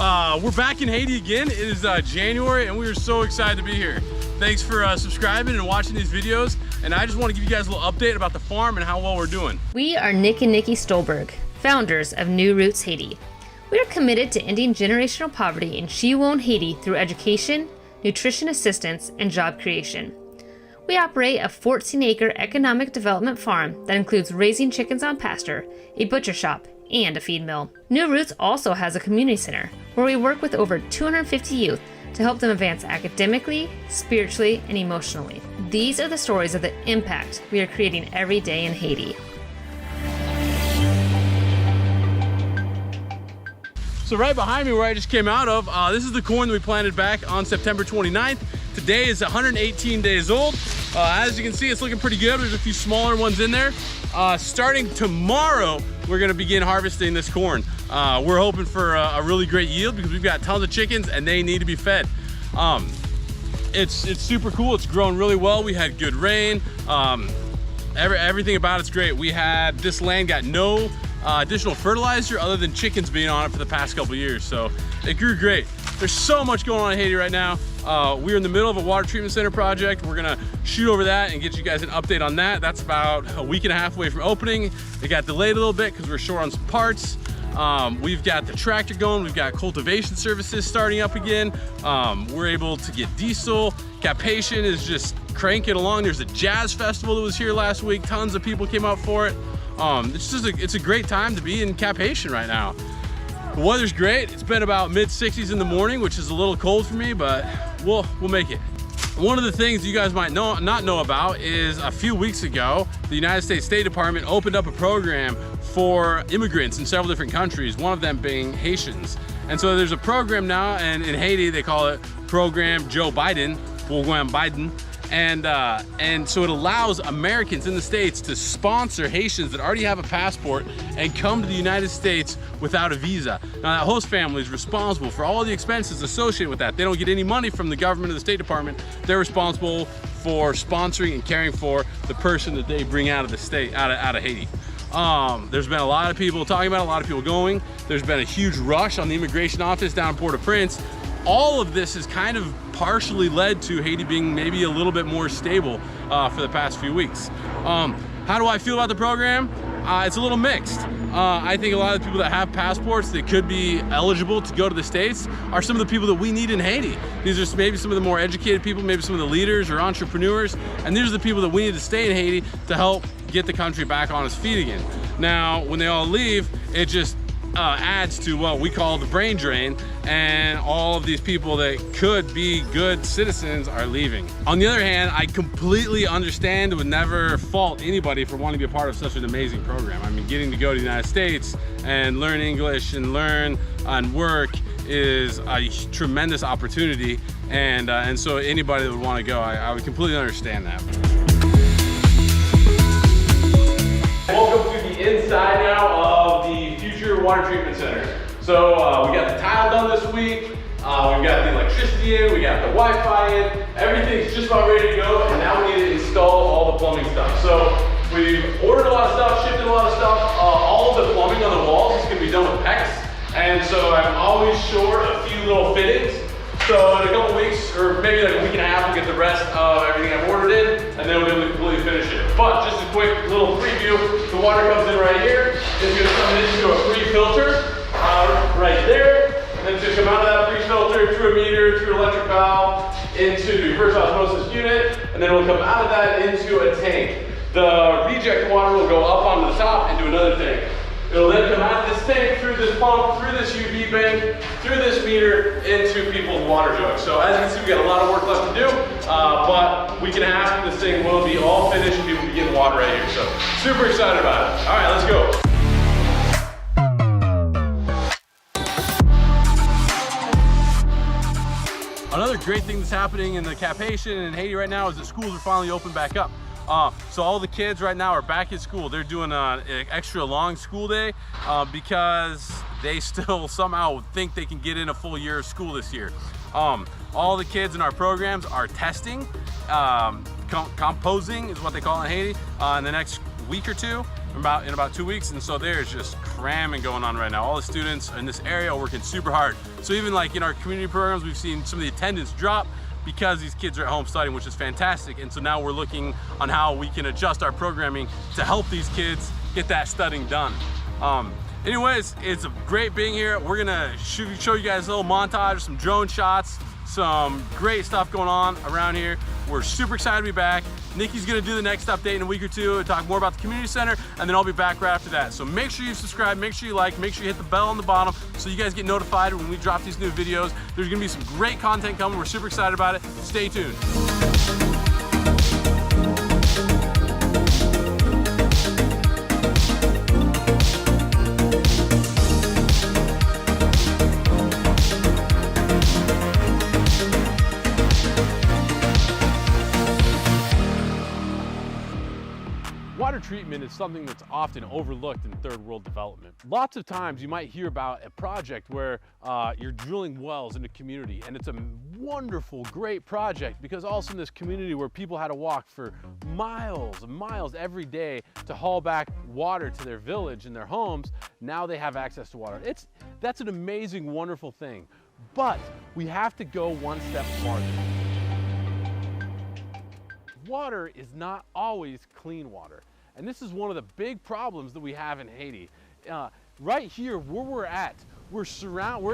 We're back in Haiti again. It is January and we are so excited to be here. Thanks for subscribing and watching these videos. And I just want to give you guys a little update about the farm and how well we're doing. We are Nick and Nikki Stolberg, founders of New Roots Haiti. We are committed to ending generational poverty in Chihuahua, Haiti through education, nutrition assistance, and job creation. We operate a 14-acre economic development farm that includes raising chickens on pasture, a butcher shop, and a feed mill. New Roots also has a community center where we work with over 250 youth to help them advance academically, spiritually, and emotionally. These are the stories of the impact we are creating every day in Haiti. So right behind me where I just came out of, this is the corn that we planted back on September 29th. Today is 118 days old. As you can see, it's looking pretty good. There's a few smaller ones in there. Starting tomorrow, we're gonna begin harvesting this corn. We're hoping for a really great yield because we've got tons of chickens and they need to be fed. It's super cool. It's growing really well. We had good rain. Everything about it's great. This land got no additional fertilizer other than chickens being on it for the past couple years. So it grew great. There's so much going on in Haiti right now. We're in the middle of a water treatment center project. We're gonna shoot over that and get you guys an update on that. That's about a week and a half away from opening. It got delayed a little bit because we're short on some parts. We've got the tractor going. We've got cultivation services starting up again. We're able to get diesel. Compilation is just cranking along. There's a jazz festival that was here last week. Tons of people came out for it. It's a great time to be in Compilation right now. The weather's great. It's been about mid-60s in the morning, which is a little cold for me, but we'll make it. One of the things you guys might not know about is a few weeks ago, the United States State Department opened up a program for immigrants in several different countries, one of them being Haitians. And so there's a program now, and in Haiti, they call it Program Joe Biden, Program Biden. And so it allows Americans in the States to sponsor Haitians that already have a passport and come to the United States without a visa. Now that host family is responsible for all the expenses associated with that. They don't get any money from the government or the State Department. They're responsible for sponsoring and caring for the person that they bring out of the state, out of Haiti. There's been a lot of people talking about it, a lot of people going. There's been a huge rush on the immigration office down in Port-au-Prince. All of this has kind of partially led to Haiti being maybe a little bit more stable for the past few weeks. How do I feel about the program? It's a little mixed. I think a lot of the people that have passports that could be eligible to go to the States are some of the people that we need in Haiti. These are maybe some of the more educated people, maybe some of the leaders or entrepreneurs, and these are the people that we need to stay in Haiti to help get the country back on its feet again. Now, when they all leave, it just adds to what we call the brain drain, and all of these people that could be good citizens are leaving. On the other hand, I completely understand and would never fault anybody for wanting to be a part of such an amazing program. I mean, getting to go to the United States and learn English and learn and work is a tremendous opportunity, and so anybody that would want to go, I would completely understand that. Welcome to the inside now of the future water treatment center. So we got the tile done this week. We've got the electricity in, we got the Wi-Fi in. Everything's just about ready to go, and now we need to install all the plumbing stuff. So we've ordered a lot of stuff, shipped in a lot of stuff. All of the plumbing on the walls is going to be done with PEX, and so I'm always short a few little fittings. So in a couple weeks, or maybe like a week and a half, we'll get the rest of everything I've ordered in, and then we'll be able to completely finish it. But just a quick little preview, the water comes in right here. It's going to come into a pre-filter right there, and then it's going to come out of that pre-filter through a meter, through an electric valve, into the reverse osmosis unit, and then it will come out of that into a tank. The reject water will go up onto the top into another tank. It'll then come out of this tank, through this pump, through this UV bank, through this meter, into people's water jugs. So as you can see, we got a lot of work left to do, but we can have this thing will be all finished and people will be getting water right here. So super excited about it. All right, let's go. Another great thing that's happening in the Compilation and in Haiti right now is that schools are finally open back up. So all the kids right now are back in school. They're doing an extra long school day because they still somehow think they can get in a full year of school this year. All the kids in our programs are testing, composing is what they call it in Haiti, in the next week or two. in about 2 weeks, and so there's just cramming going on right now. All the students in this area are working super hard. So even like in our community programs, we've seen some of the attendance drop because these kids are at home studying, which is fantastic. And so now we're looking on how we can adjust our programming to help these kids get that studying done. Anyways, it's great being here. We're gonna show you guys a little montage, some drone shots, some great stuff going on around here. We're super excited to be back. Nikki's gonna do the next update in a week or two and talk more about the community center, and then I'll be back right after that. So make sure you subscribe, make sure you like, make sure you hit the bell on the bottom so you guys get notified when we drop these new videos. There's gonna be some great content coming. We're super excited about it. Stay tuned. Water treatment is something that's often overlooked in third world development. Lots of times you might hear about a project where you're drilling wells in a community, and it's a wonderful, great project because also in this community where people had to walk for miles and miles every day to haul back water to their village and their homes, now they have access to water. That's an amazing, wonderful thing. But we have to go one step farther. Water is not always clean water. And this is one of the big problems that we have in Haiti. Right here where we're at, we're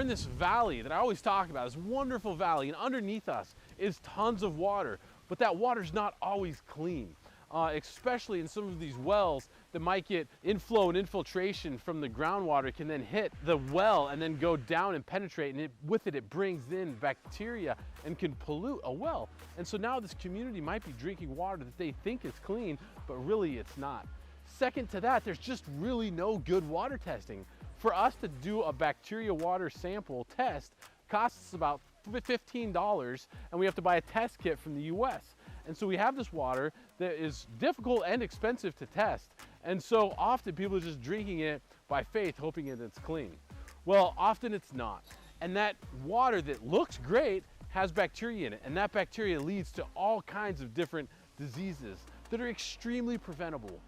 in this valley that I always talk about, this wonderful valley, and underneath us is tons of water, but that water's not always clean. Especially in some of these wells that might get inflow and infiltration from the groundwater can then hit the well and then go down and penetrate, and with it brings in bacteria and can pollute a well. And so now this community might be drinking water that they think is clean, but really it's not. Second to that, there's just really no good water testing. For us to do a bacteria water sample test costs us about $15, and we have to buy a test kit from the US. And so we have this water that is difficult and expensive to test. And so often people are just drinking it by faith, hoping that it's clean. Well, often it's not. And that water that looks great has bacteria in it. And that bacteria leads to all kinds of different diseases that are extremely preventable.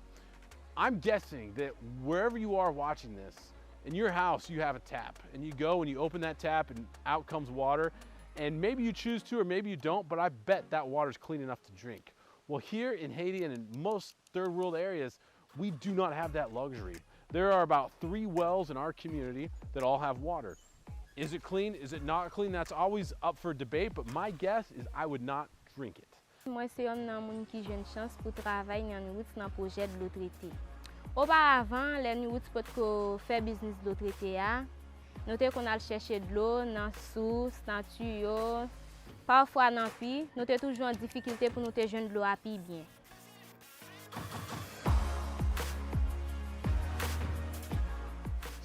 I'm guessing that wherever you are watching this, in your house you have a tap, and you go and you open that tap and out comes water. And maybe you choose to, or maybe you don't, but I bet that water's clean enough to drink. Well, here in Haiti and in most third world areas, we do not have that luxury. There are about 3 wells in our community that all have water. Is it clean? Is it not clean? That's always up for debate, but my guess is I would not drink it. Moi, c'est un moun qui joue une chance pour travailler dans Roots dans projet de l'eau traitée. Auparavant, les Roots peuvent faire business de l'eau traitée. Nous qu'on a chercher de l'eau dans source, dans tuyau, parfois dans puits. Nous sommes toujours en difficulté pour nous joindre de l'eau à puits bien.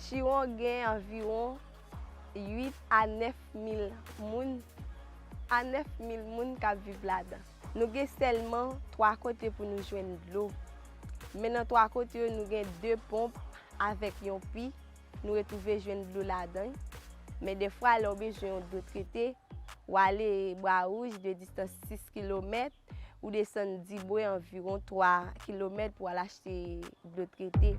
Chiron gagne environ 8 à 9 000 moun, qui vivent là-dedans. Nous avons seulement 3 côtés pour nous joindre de l'eau. Mais dans 3 côtés, nous avons 2 pompes avec un puits. Nous retrouvons joindre de l'eau là-dedans. Mais des fois, nous avons besoin d'eau traitée ou aller bois rouge de distance 6 km ou descendre 10 bois environ 3 km pour aller acheter de l'eau traitée.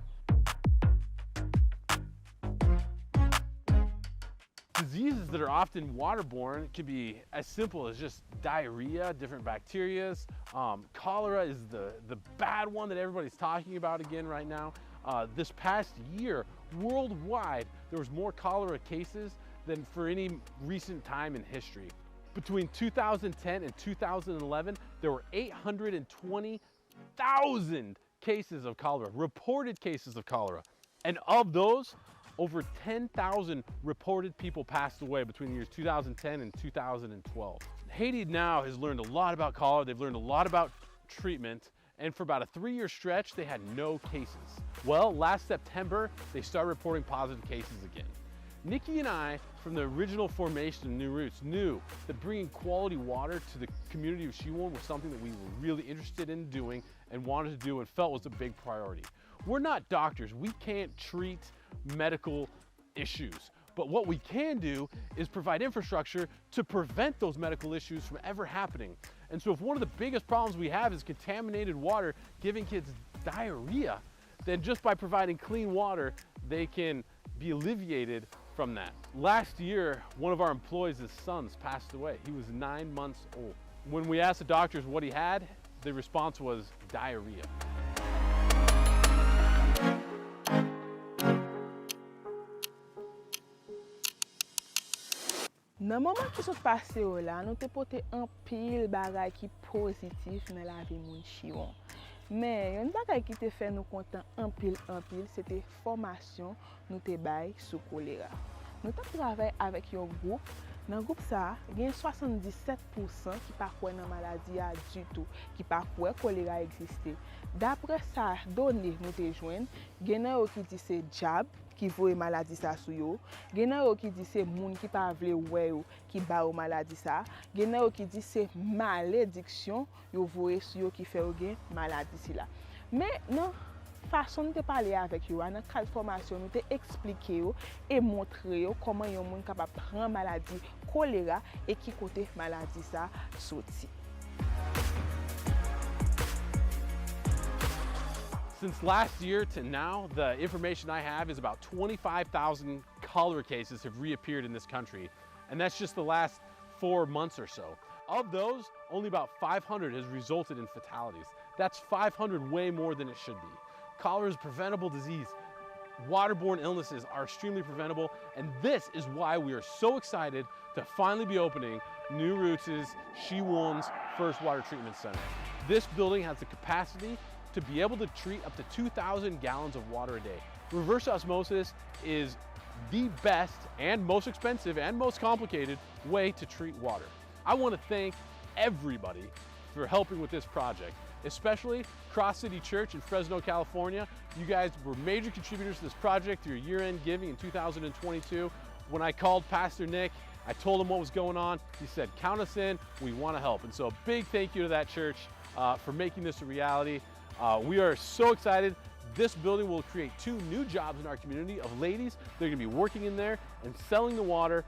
Diseases that are often waterborne can be as simple as just diarrhea, different bacteria. Cholera is the bad one that everybody's talking about again right now. This past year, worldwide, there was more cholera cases than for any recent time in history. Between 2010 and 2011, there were 820,000 cases of cholera, reported cases of cholera. And of those, over 10,000 reported people passed away between the years 2010 and 2012. Haiti now has learned a lot about cholera. They've learned a lot about treatment. And for about a 3-year stretch, they had no cases. Well, last September, they started reporting positive cases again. Nikki and I, from the original formation of New Roots, knew that bringing quality water to the community of Shiwon was something that we were really interested in doing and wanted to do and felt was a big priority. We're not doctors. We can't treat medical issues. But what we can do is provide infrastructure to prevent those medical issues from ever happening. And so if one of the biggest problems we have is contaminated water giving kids diarrhea, then just by providing clean water, they can be alleviated from that. Last year, one of our employees' sons passed away. He was 9 months old. When we asked the doctors what he had, the response was diarrhea. Nan moment ki sot pase yo la, nou te pote an pil bagay ki pozitif nan la vi moun Chiwon. Men yon bagay ki te fè nou kontan an pil, se te formasyon nou te bay sou kolera. Nou te travay avèk yon group. Nan group sa, gen 77% ki pa kwen nan maladi ya du tout, ki pa kwen kolera eksiste. Dapre sa donè nou te jwen, gen nan yo ki di se jab, ki voye maladi sa sou yo, gen nan yo ki di se moun ki pa vle wè yo ki ba yo maladi sa, gen nan yo ki di se malediksyon yo voye sou yo ki fè yo gen maladi si la. Men nan fason nou te pale avèk yo, nan kal formasyon nou te eksplike yo e montre yo koman yon moun kapap pran maladi kolera e ki kote maladi sa soti. Since last year to now, the information I have is about 25,000 cholera cases have reappeared in this country, and that's just the last 4 months or so. Of those, only about 500 has resulted in fatalities. That's 500 way more than it should be. Cholera is a preventable disease. Waterborne illnesses are extremely preventable, and this is why we are so excited to finally be opening New Roots' Chiwon's First Water Treatment Center. This building has the capacity to be able to treat up to 2,000 gallons of water a day. Reverse osmosis is the best and most expensive and most complicated way to treat water. I want to thank everybody for helping with this project, especially Cross City Church in Fresno, California. You guys were major contributors to this project through your year-end giving in 2022. When I called Pastor Nick, I told him what was going on. He said, count us in, we want to help. And so a big thank you to that church for making this a reality. We are so excited. This building will create 2 new jobs in our community of ladies. They're gonna be working in there and selling the water.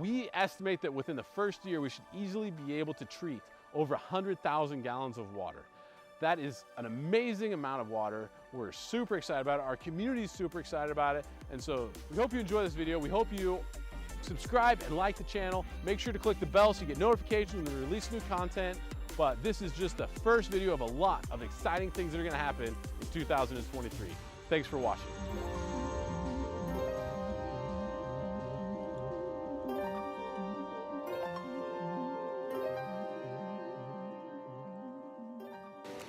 We estimate that within the first year, we should easily be able to treat over 100,000 gallons of water. That is an amazing amount of water. We're super excited about it. Our community is super excited about it. And so we hope you enjoy this video. We hope you subscribe and like the channel. Make sure to click the bell so you get notifications when we release new content. But this is just the first video of a lot of exciting things that are gonna happen in 2023. Thanks for watching.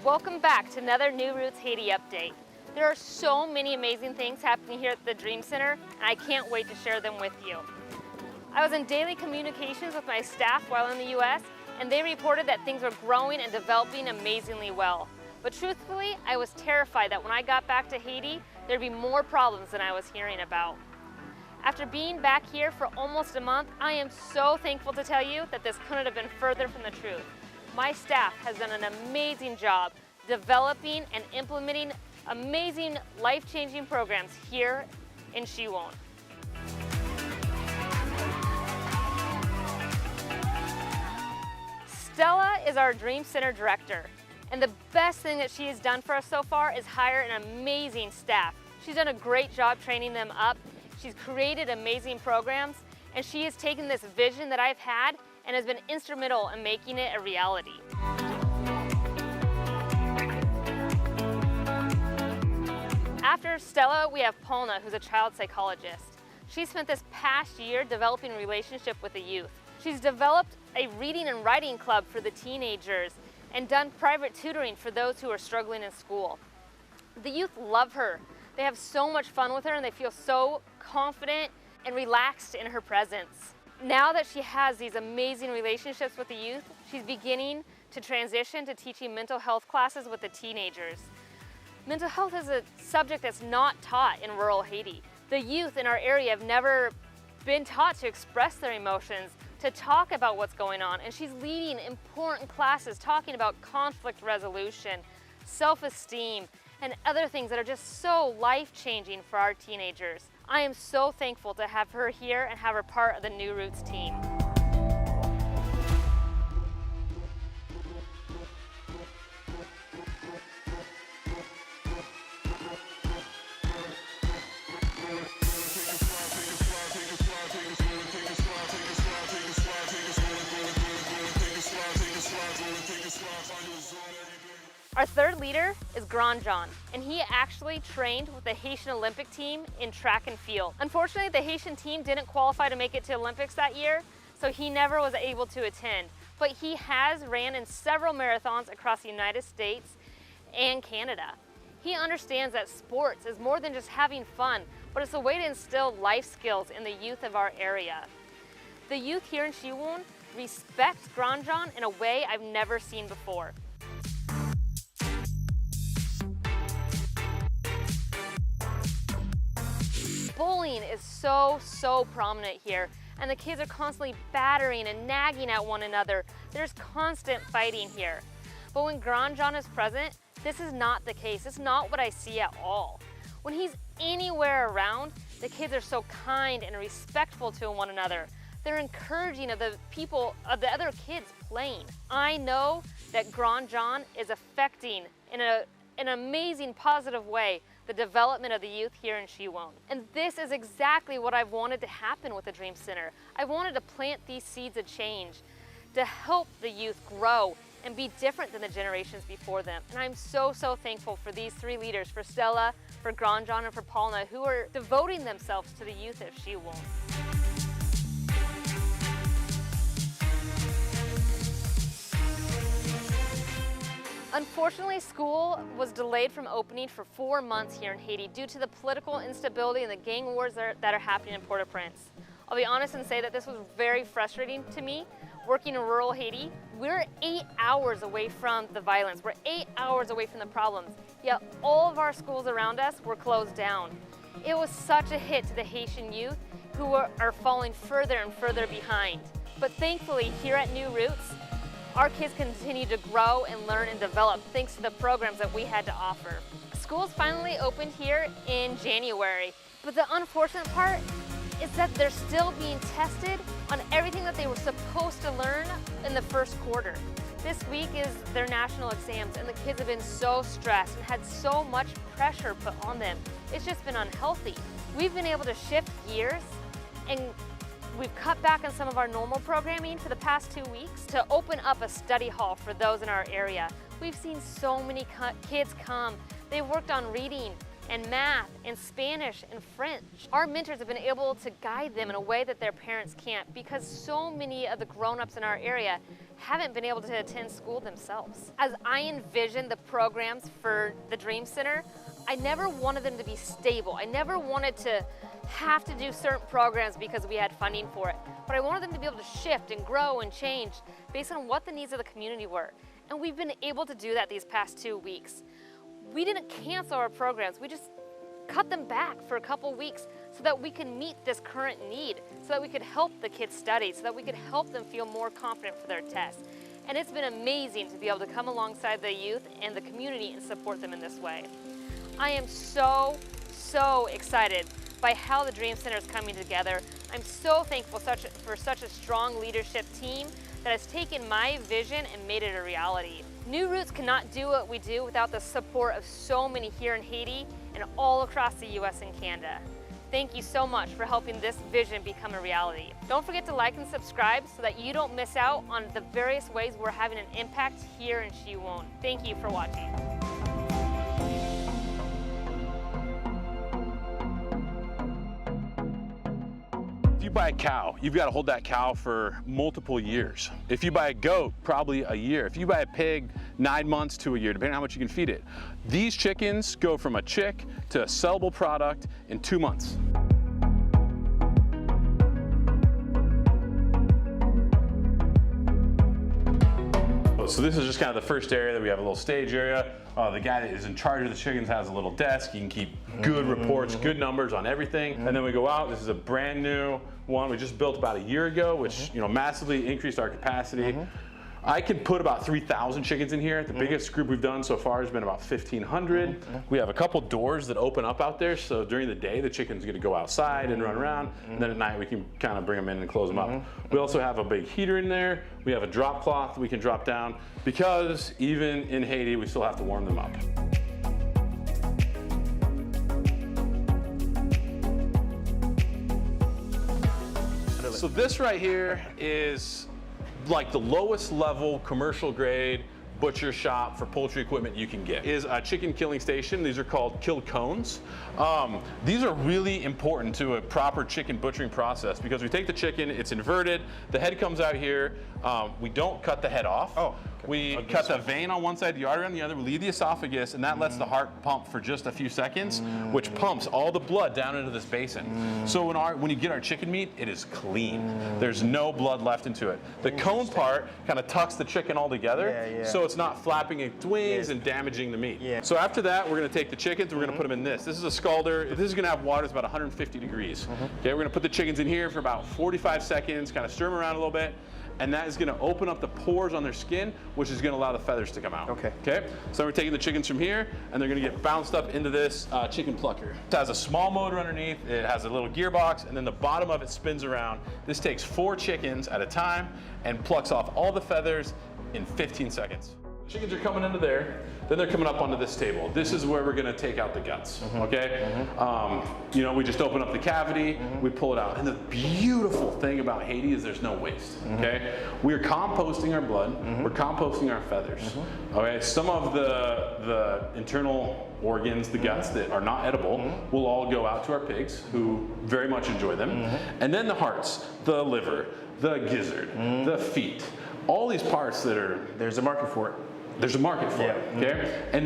Welcome back to another New Roots Haiti update. There are so many amazing things happening here at the Dream Center, and I can't wait to share them with you. I was in daily communications with my staff while in the US, and they reported that things were growing and developing amazingly well. But truthfully, I was terrified that when I got back to Haiti, there'd be more problems than I was hearing about. After being back here for almost a month, I am so thankful to tell you that this couldn't have been further from the truth. My staff has done an amazing job developing and implementing amazing life-changing programs here in Chiwon. Stella is our Dream Center director, and the best thing that she has done for us so far is hire an amazing staff. She's done a great job training them up. She's created amazing programs, and she has taken this vision that I've had and has been instrumental in making it a reality. After Stella, we have Polna, who's a child psychologist. She spent this past year developing a relationship with the youth. She's developed a reading and writing club for the teenagers and done private tutoring for those who are struggling in school. The youth love her. They have so much fun with her and they feel so confident and relaxed in her presence. Now that she has these amazing relationships with the youth, she's beginning to transition to teaching mental health classes with the teenagers. Mental health is a subject that's not taught in rural Haiti. The youth in our area have never been taught to express their emotions, to talk about what's going on, and she's leading important classes talking about conflict resolution, self-esteem, and other things that are just so life-changing for our teenagers. I am so thankful to have her here and have her part of the New Roots team. Our third leader is Grand John, and he actually trained with the Haitian Olympic team in track and field. Unfortunately, the Haitian team didn't qualify to make it to Olympics that year, so he never was able to attend. But he has ran in several marathons across the United States and Canada. He understands that sports is more than just having fun, but it's a way to instill life skills in the youth of our area. The youth here in Shiwoon respect Grand John in a way I've never seen before. Bullying is so prominent here, and the kids are constantly battering and nagging at one another. There's constant fighting here. But when Grand John is present, this is not the case. It's not what I see at all. When he's anywhere around, the kids are so kind and respectful to one another. They're encouraging of the other kids playing. I know that Grand John is affecting in an amazing positive way the development of the youth here in Shiwoon. And this is exactly what I've wanted to happen with the Dream Center. I wanted to plant these seeds of change to help the youth grow and be different than the generations before them. And I'm so thankful for these three leaders, for Stella, for Grand John, and for Paulna, who are devoting themselves to the youth of Shiwoon. Unfortunately, school was delayed from opening for 4 months here in Haiti due to the political instability and the gang wars that are happening in Port-au-Prince. I'll be honest and say that this was very frustrating to me. Working in rural Haiti, we're 8 hours away from the violence. We're 8 hours away from the problems. Yet all of our schools around us were closed down. It was such a hit to the Haitian youth who are falling further and further behind. But thankfully, here at New Roots, our kids continue to grow and learn and develop thanks to the programs that we had to offer. Schools finally opened here in January, but the unfortunate part is that they're still being tested on everything that they were supposed to learn in the first quarter. This week is their national exams, and the kids have been so stressed and had so much pressure put on them. It's just been unhealthy. We've been able to shift gears, and we've cut back on some of our normal programming for the past 2 weeks to open up a study hall for those in our area. We've seen so many kids come. They've worked on reading and math and Spanish and French. Our mentors have been able to guide them in a way that their parents can't, because so many of the grown-ups in our area haven't been able to attend school themselves. As I envisioned the programs for the Dream Center, I never wanted them to be stable. I never wanted to have to do certain programs because we had funding for it. But I wanted them to be able to shift and grow and change based on what the needs of the community were. And we've been able to do that these past 2 weeks. We didn't cancel our programs. We just cut them back for a couple weeks so that we can meet this current need, so that we could help the kids study, so that we could help them feel more confident for their tests. And it's been amazing to be able to come alongside the youth and the community and support them in this way. I am so excited by how the Dream Center is coming together. I'm so thankful for such a strong leadership team that has taken my vision and made it a reality. New Roots cannot do what we do without the support of so many here in Haiti and all across the US and Canada. Thank you so much for helping this vision become a reality. Don't forget to like and subscribe so that you don't miss out on the various ways we're having an impact here in Shiwoon. Thank you for watching. If you buy a cow, you've got to hold that cow for multiple years. If you buy a goat, probably a year. If you buy a pig, 9 months to a year, depending on how much you can feed it. These chickens go from a chick to a sellable product in 2 months. So this is just kind of the first area that we have a little stage area. The guy that is in charge of the chickens has a little desk. You can keep good reports, good numbers on everything. And then we go out. This is a brand new one we just built about a year ago, which massively increased our capacity. I could put about 3,000 chickens in here. The biggest group we've done so far has been about 1,500. We have a couple doors that open up out there, so during the day the chickens get to go outside and run around, and then at night we can kind of bring them in and close them up. We also have a big heater in there. We have a drop cloth that we can drop down, because even in Haiti we still have to warm them up. So this right here is like the lowest level commercial grade butcher shop for poultry equipment you can get is a chicken killing station. These are called kill cones. These are really important to a proper chicken butchering process because we take the chicken, it's inverted, the head comes out here. We don't cut the head off. Oh. We cut the vein on one side, the artery on the other, we leave the esophagus, and that lets the heart pump for just a few seconds, which pumps all the blood down into this basin. So when you get our chicken meat, it is clean. There's no blood left into it. The cone part kind of tucks the chicken all together, so it's not flapping its wings and damaging the meat. So after that, we're gonna take the chickens, we're gonna put them in this. This is a scalder. This is gonna have water, it's about 150 degrees. Okay, we're gonna put the chickens in here for about 45 seconds, kind of stir them around a little bit, and that is gonna open up the pores on their skin, which is gonna allow the feathers to come out. Okay? So we're taking the chickens from here, and they're gonna get bounced up into this chicken plucker. It has a small motor underneath, it has a little gearbox, and then the bottom of it spins around. This takes 4 chickens at a time and plucks off all the feathers in 15 seconds. Chickens are coming into there, then they're coming up onto this table. This is where we're gonna take out the guts, okay? You know, we just open up the cavity, we pull it out. And the beautiful thing about Haiti is there's no waste, okay? We're composting our blood, we're composting our feathers, okay? Some of the internal organs, the guts that are not edible, will all go out to our pigs who very much enjoy them. And then the hearts, the liver, the gizzard, the feet, all these parts that are, There's a market for it. there's a market for it, okay? And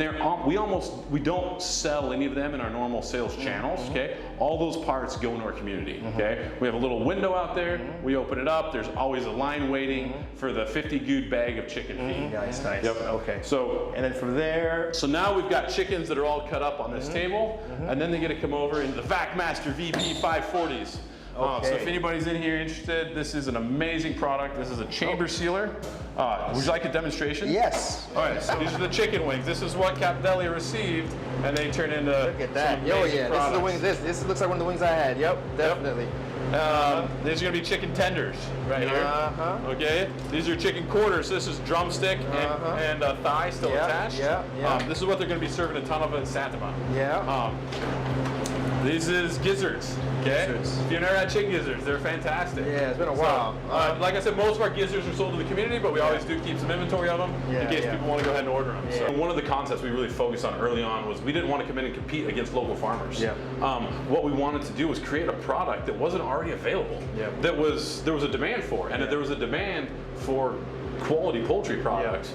we don't sell any of them in our normal sales channels, okay? All those parts go into our community, okay? We have a little window out there, we open it up, there's always a line waiting for the 50 good bag of chicken feed. Nice. Yep. Okay. So, And then from there, so now we've got chickens that are all cut up on this table, and then they get to come over into the Vac Master VP 540s. So if anybody's in here interested, this is an amazing product. This is a chamber sealer. Would you like a demonstration? yes. All right, so these are the chicken wings. This is what Capdelli received, and they turn into Look at that. Oh yeah, this is the wings. This looks like one of the wings I had. Yep, definitely. These are gonna be chicken tenders right here. Okay, these are chicken quarters. This is drumstick and thigh still attached. This is what they're gonna be serving a ton of in Santa Monica. This is gizzards, okay? If you've never had chicken gizzards, they're fantastic. Yeah, it's been a while. Like I said, most of our gizzards are sold to the community, but we always do keep some inventory of them in case people want to go ahead and order them. So one of the concepts we really focused on early on was we didn't want to come in and compete against local farmers. What we wanted to do was create a product that wasn't already available, there was a demand for, and there was a demand for quality poultry products.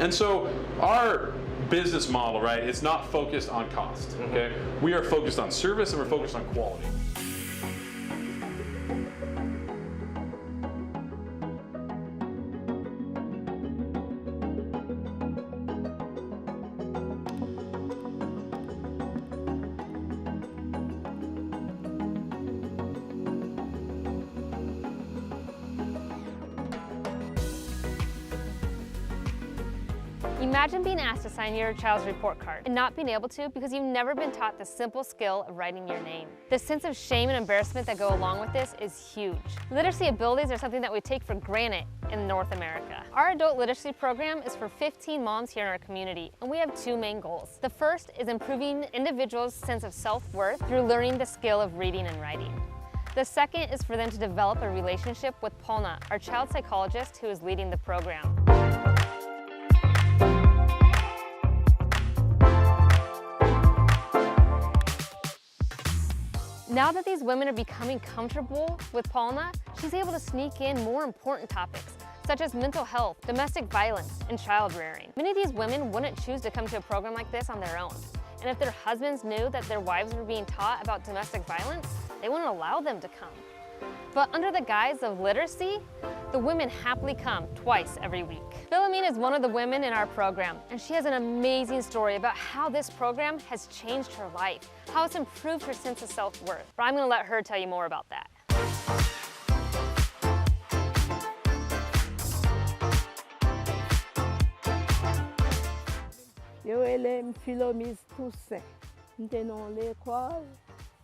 And so our business model, right, it's not focused on cost, okay? We are focused on service and we're focused on quality. Imagine being asked to sign your child's report card and not being able to because you've never been taught the simple skill of writing your name. The sense of shame and embarrassment that go along with this is huge. Literacy abilities are something that we take for granted in North America. Our adult literacy program is for 15 moms here in our community, and we have 2 main goals. The first is improving individuals' sense of self-worth through learning the skill of reading and writing. The second is for them to develop a relationship with Polna, our child psychologist who is leading the program. Now that these women are becoming comfortable with Polna, she's able to sneak in more important topics, such as mental health, domestic violence, and child rearing. Many of these women wouldn't choose to come to a program like this on their own. And if their husbands knew that their wives were being taught about domestic violence, they wouldn't allow them to come. But under the guise of literacy, the women happily come twice every week. Philomene is one of the women in our program, and she has an amazing story about how this program has changed her life, how it's improved her sense of self-worth. But I'm gonna let her tell you more about that. Yo elem Philomene Toussaint. M'te dans l'école.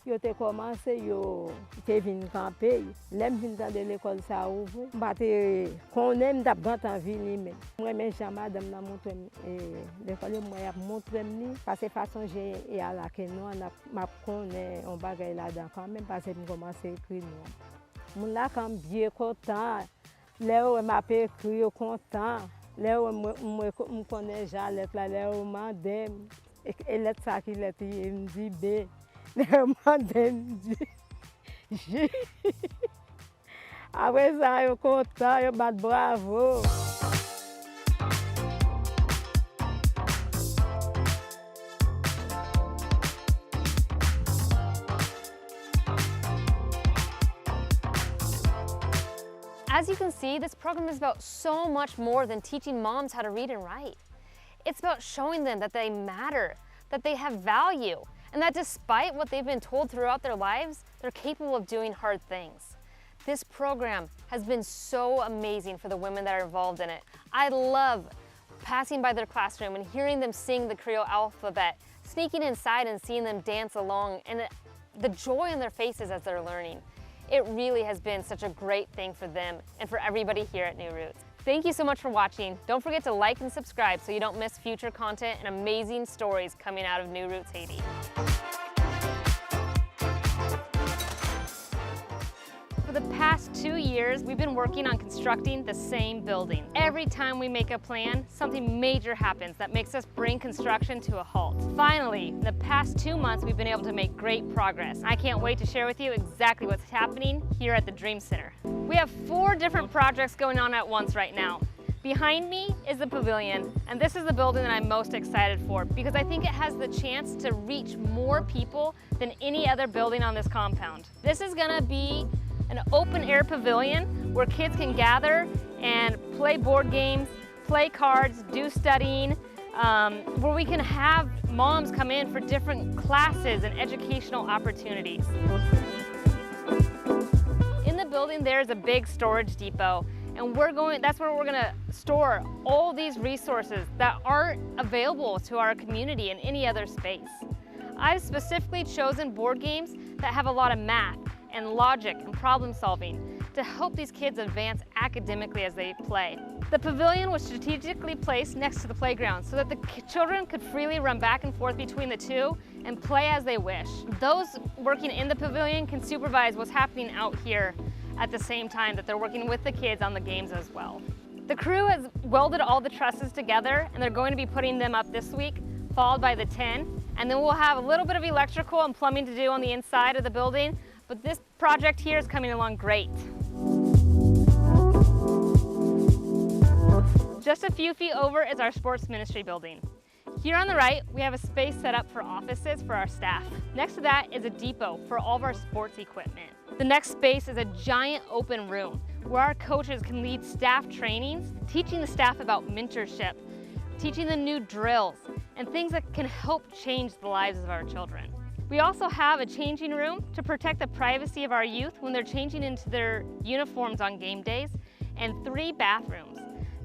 Yo te commencé yo te vin camper. Lem vin dans l'école ça ouvre. M'pa te connaît m't'a gantan vini men. Moi men jan madame n'a montre l'école moi y a montré ni parce que façon j'ai et à la que nous m'a connaît on bagay là-dedans quand même parce que me commencer écrire nous. Mon là quand bien content. Là m'a écrit content. Lè mwen konen jalet la, lè ou mandem, e let sa ki let yi mdi be, lè ou mandem di J. Apre sa yo kontan, yo bat bravo. As you can see, this program is about so much more than teaching moms how to read and write. It's about showing them that they matter, that they have value, and that despite what they've been told throughout their lives, they're capable of doing hard things. This program has been so amazing for the women that are involved in it. I love passing by their classroom and hearing them sing the Creole alphabet, sneaking inside and seeing them dance along, and the joy on their faces as they're learning. It really has been such a great thing for them and for everybody here at New Roots. Thank you so much for watching. Don't forget to like and subscribe so you don't miss future content and amazing stories coming out of New Roots Haiti. For the past 2 years, we've been working on constructing the same building. Every time we make a plan, something major happens that makes us bring construction to a halt. Finally, in the past 2 months, we've been able to make great progress. I can't wait to share with you exactly what's happening here at the Dream Center. We have 4 different projects going on at once right now. Behind me is the pavilion, and this is the building that I'm most excited for because I think it has the chance to reach more people than any other building on this compound. This is gonna be an open air pavilion where kids can gather and play board games, play cards, do studying, where we can have moms come in for different classes and educational opportunities. In the building there's a big storage depot, and that's where we're gonna store all these resources that aren't available to our community in any other space. I've specifically chosen board games that have a lot of math and logic and problem solving to help these kids advance academically as they play. The pavilion was strategically placed next to the playground so that the children could freely run back and forth between the two and play as they wish. Those working in the pavilion can supervise what's happening out here at the same time that they're working with the kids on the games as well. The crew has welded all the trusses together, and they're going to be putting them up this week, followed by the 10, and then we'll have a little bit of electrical and plumbing to do on the inside of the building. But this project here is coming along great. Just a few feet over is our sports ministry building. Here on the right, we have a space set up for offices for our staff. Next to that is a depot for all of our sports equipment. The next space is a giant open room where our coaches can lead staff trainings, teaching the staff about mentorship, teaching them new drills, and things that can help change the lives of our children. We also have a changing room to protect the privacy of our youth when they're changing into their uniforms on game days, and 3 bathrooms.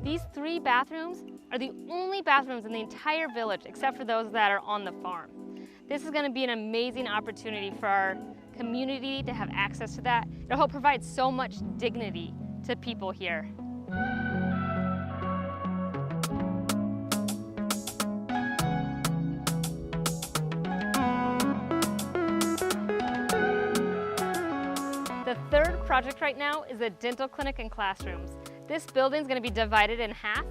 These 3 bathrooms are the only bathrooms in the entire village except for those that are on the farm. This is going to be an amazing opportunity for our community to have access to that. It'll help provide so much dignity to people here. The third project right now is a dental clinic and classrooms. This building is going to be divided in half,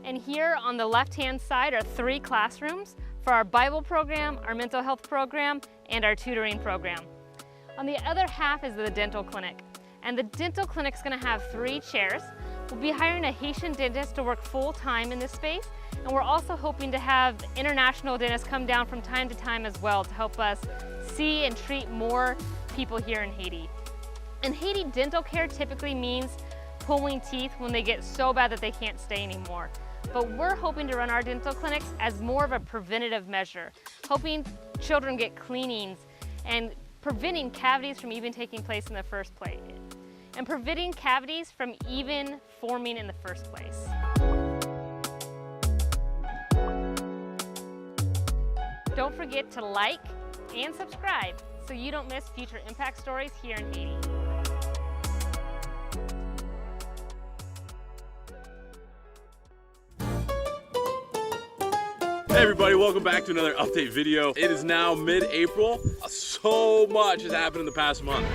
and here on the left-hand side are 3 classrooms for our Bible program, our mental health program, and our tutoring program. On the other half is the dental clinic, and the dental clinic is going to have 3 chairs. We'll be hiring a Haitian dentist to work full-time in this space, and we're also hoping to have international dentists come down from time to time as well to help us see and treat more people here in Haiti. In Haiti, dental care typically means pulling teeth when they get so bad that they can't stay anymore. But we're hoping to run our dental clinics as more of a preventative measure, helping children get cleanings and preventing cavities from even taking place in the first place, and preventing cavities from even forming in the first place. Don't forget to like and subscribe so you don't miss future impact stories here in Haiti. Hey everybody, welcome back to another update video. It is now mid-April. So much has happened in the past month.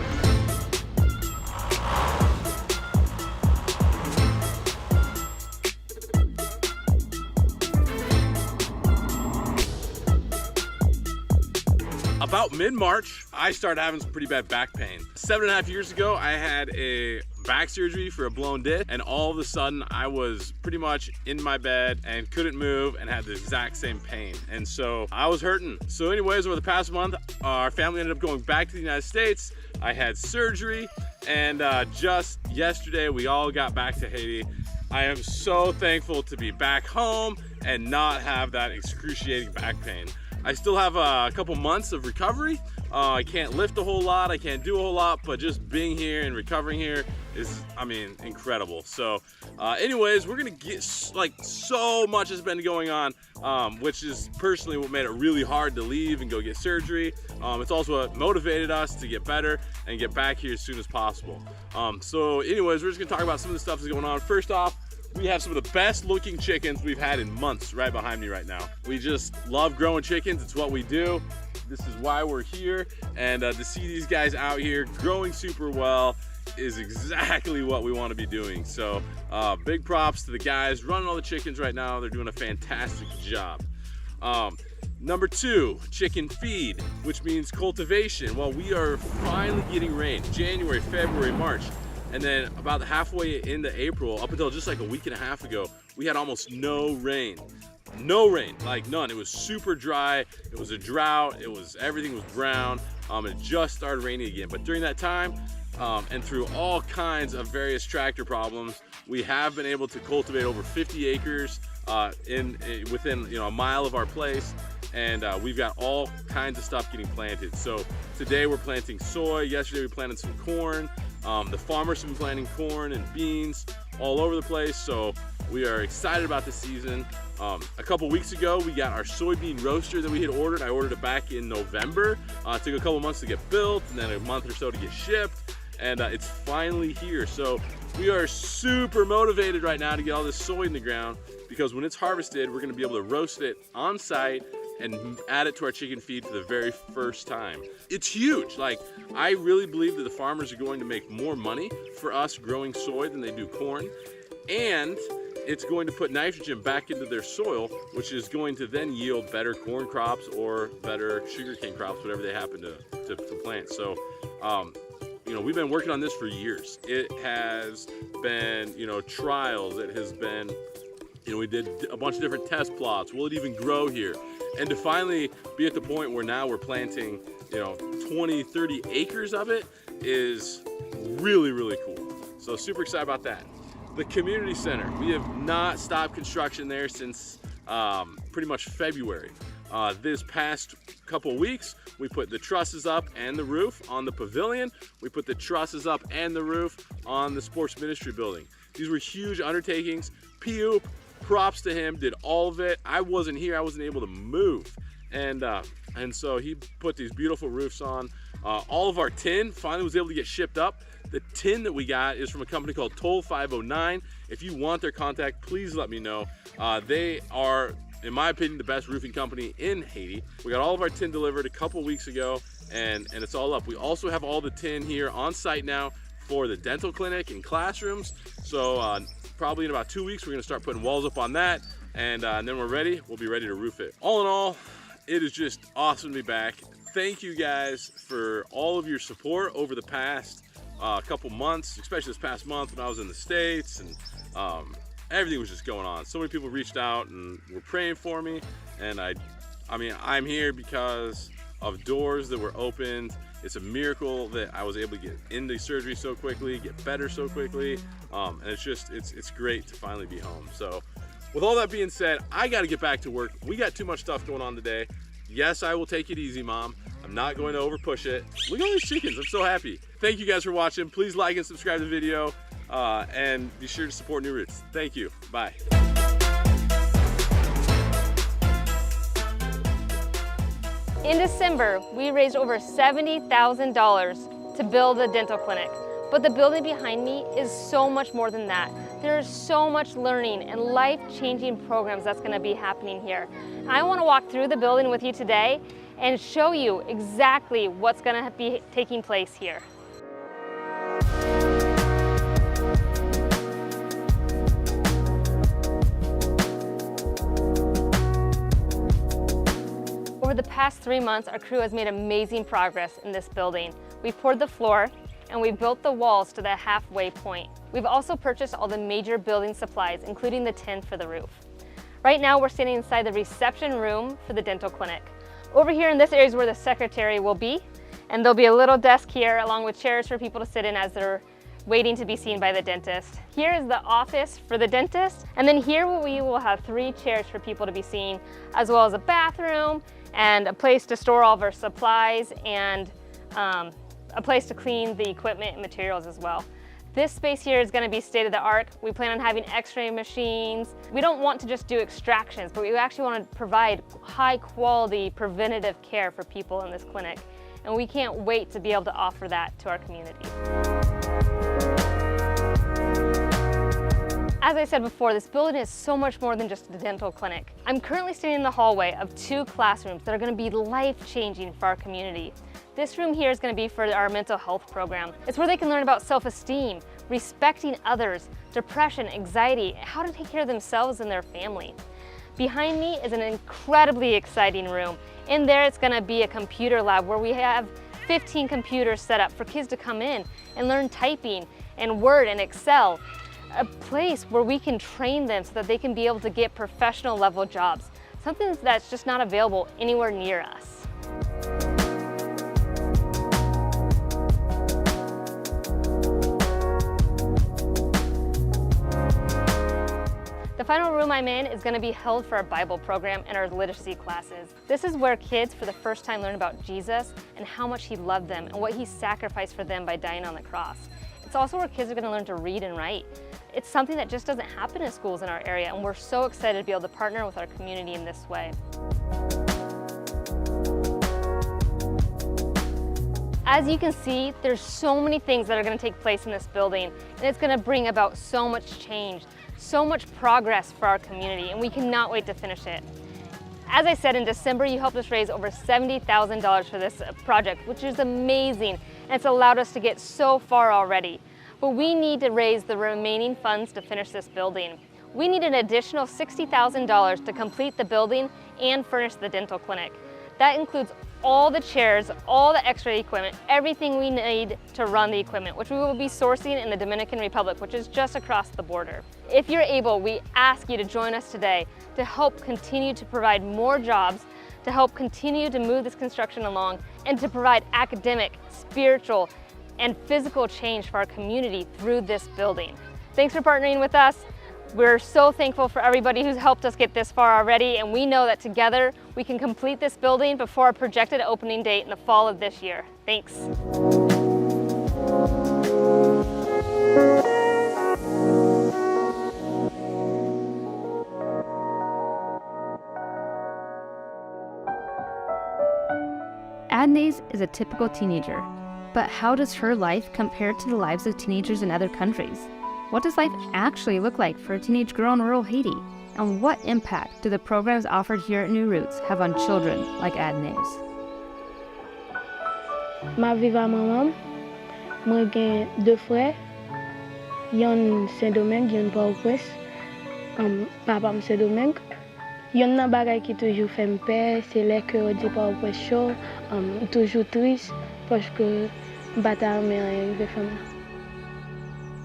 about mid-March, I started having some pretty bad back pain. 7.5 years ago, I had a back surgery for a blown disc, and all of a sudden I was pretty much in my bed and couldn't move and had the exact same pain. And so I was hurting. So anyways, over the past month, our family ended up going back to the United States. I had surgery, and just yesterday we all got back to Haiti. I am so thankful to be back home and not have that excruciating back pain. I still have a couple months of recovery. I can't lift a whole lot, I can't do a whole lot, but just being here and recovering here is, I mean, incredible. So anyways, we're gonna get, like, so much has been going on, which is personally what made it really hard to leave and go get surgery. It's also what motivated us to get better and get back here as soon as possible. So anyways, we're just gonna talk about some of the stuff that's going on. First off, we have some of the best looking chickens we've had in months right behind me right now. We just love growing chickens, it's what we do. This is why we're here, and to see these guys out here growing super well is exactly what we want to be doing. So big props to the guys running all the chickens right now. They're doing a fantastic job. Number 2, chicken feed, which means cultivation. Well, we are finally getting rain. January, February, March. And then about halfway into April, up until just like a week and a half ago, we had almost no rain. No rain, like none. It was super dry. It was a drought. Everything was brown. It just started raining again. But during that time, and through all kinds of various tractor problems, we have been able to cultivate over 50 acres within a mile of our place. And we've got all kinds of stuff getting planted. So today we're planting soy. Yesterday we planted some corn. The farmers have been planting corn and beans all over the place. So we are excited about the season. A couple weeks ago, we got our soybean roaster that we had ordered. I ordered it back in November. It took a couple months to get built and then a month or so to get shipped. And it's finally here. So we are super motivated right now to get all this soy in the ground, because when it's harvested, we're gonna be able to roast it on site and add it to our chicken feed for the very first time. It's huge. Like, I really believe that the farmers are going to make more money for us growing soy than they do corn. And it's going to put nitrogen back into their soil, which is going to then yield better corn crops or better sugarcane crops, whatever they happen to plant. So, we've been working on this for years. It has been, trials. It has been, we did a bunch of different test plots. Will it even grow here? And to finally be at the point where now we're planting, 20, 30 acres of it is really, really cool. So super excited about that. The community center, we have not stopped construction there since pretty much February. This past couple weeks, we put the trusses up and the roof on the pavilion. We put the trusses up and the roof on the sports ministry building. These were huge undertakings. P.U., props to him, did all of it. I wasn't here, I wasn't able to move. And so he put these beautiful roofs on. All of our tin finally was able to get shipped up. The tin that we got is from a company called Toll 509. If you want their contact, please let me know. They are, in my opinion, the best roofing company in Haiti. We got all of our tin delivered a couple weeks ago, and it's all up. We also have all the tin here on site now for the dental clinic and classrooms. So probably in about 2 weeks, we're gonna start putting walls up on that, and then we'll be ready to roof it. All in all, it is just awesome to be back. Thank you guys for all of your support over the past couple months, especially this past month when I was in the States, and everything was just going on. So many people reached out and were praying for me, and I'm here because of doors that were opened. It's a miracle that I was able to get into surgery so quickly, get better so quickly, and it's great to finally be home. So with all that being said, I got to get back to work. We got too much stuff going on today. Yes, I will take it easy, Mom. I'm not going to overpush it. Look at all these chickens, I'm so happy. Thank you guys for watching. Please like and subscribe to the video, and be sure to support New Roots. Thank you, bye. In December, we raised over $70,000 to build a dental clinic. But the building behind me is so much more than that. There is so much learning and life-changing programs that's gonna be happening here. I wanna walk through the building with you today and show you exactly what's gonna be taking place here. Over the past 3 months, our crew has made amazing progress in this building. We've poured the floor and we've built the walls to the halfway point. We've also purchased all the major building supplies, including the tin for the roof. Right now, we're standing inside the reception room for the dental clinic. Over here in this area is where the secretary will be, and there'll be a little desk here along with chairs for people to sit in as they're waiting to be seen by the dentist. Here is the office for the dentist, and then here we will have 3 chairs for people to be seen, as well as a bathroom and a place to store all of our supplies and a place to clean the equipment and materials as well. This space here is going to be state-of-the-art. We plan on having x-ray machines. We don't want to just do extractions, but we actually want to provide high-quality preventative care for people in this clinic. And we can't wait to be able to offer that to our community. As I said before, this building is so much more than just a dental clinic. I'm currently standing in the hallway of 2 classrooms that are going to be life-changing for our community. This room here is going to be for our mental health program. It's where they can learn about self-esteem, respecting others, depression, anxiety, how to take care of themselves and their family. Behind me is an incredibly exciting room. In there, it's going to be a computer lab where we have 15 computers set up for kids to come in and learn typing and Word and Excel. A place where we can train them so that they can be able to get professional level jobs, something that's just not available anywhere near us. The final room I'm in is going to be held for our Bible program and our literacy classes. This is where kids for the first time learn about Jesus and how much He loved them and what He sacrificed for them by dying on the cross. It's also where kids are going to learn to read and write. It's something that just doesn't happen in schools in our area, and we're so excited to be able to partner with our community in this way. As you can see, there's so many things that are going to take place in this building, and it's going to bring about so much change, so much progress for our community, and we cannot wait to finish it. As I said, in December, you helped us raise over $70,000 for this project, which is amazing, and it's allowed us to get so far already. But we need to raise the remaining funds to finish this building. We need an additional $60,000 to complete the building and furnish the dental clinic. That includes all the chairs, all the x-ray equipment, everything we need to run the equipment, which we will be sourcing in the Dominican Republic, which is just across the border. If you're able, we ask you to join us today to help continue to provide more jobs, to help continue to move this construction along, and to provide academic, spiritual, and physical change for our community through this building. Thanks for partnering with us. We're so thankful for everybody who's helped us get this far already, and we know that together we can complete this building before our projected opening date in the fall of this year. Thanks. Adnaze is a typical teenager. But how does her life compare to the lives of teenagers in other countries? What does life actually look like for a teenage girl in rural Haiti? And what impact do the programs offered here at New Roots have on children like Adnaze? Ma viva maman, moi gen 2 frères, yon Saint-Domingue, yon Port-au-Prince, papa m Saint-Domingue. Yon nan bagay ki toujou fè m pè, c'est lè que on dit Port-au-Prince chaud, toujou triste parce que bata mè arrivé fè m.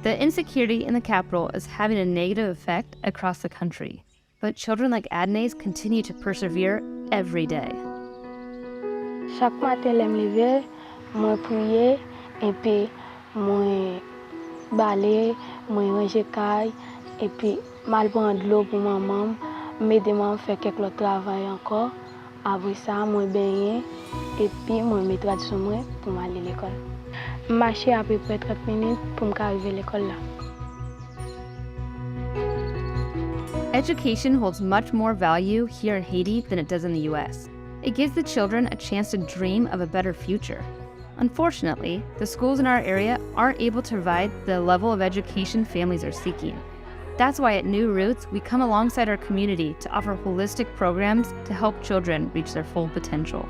The insecurity in the capital is having a negative effect across the country, but children like Adnaze continue to persevere every day. Chaque matin lè m leve, moi priye, et puis moi balé, moi ranger kay, et puis mal prendre l'eau pour maman, m'aider maman faire quelques travail encore. Après ça, moi baigner, et puis moi mettre tradition moi pour m'aller à l'école. Marcher à peu près 30 minutes pour m'arriver à l'école là. Education holds much more value here in Haiti than it does in the US. It gives the children a chance to dream of a better future. Unfortunately, the schools in our area aren't able to provide the level of education families are seeking. That's why at New Roots, we come alongside our community to offer holistic programs to help children reach their full potential.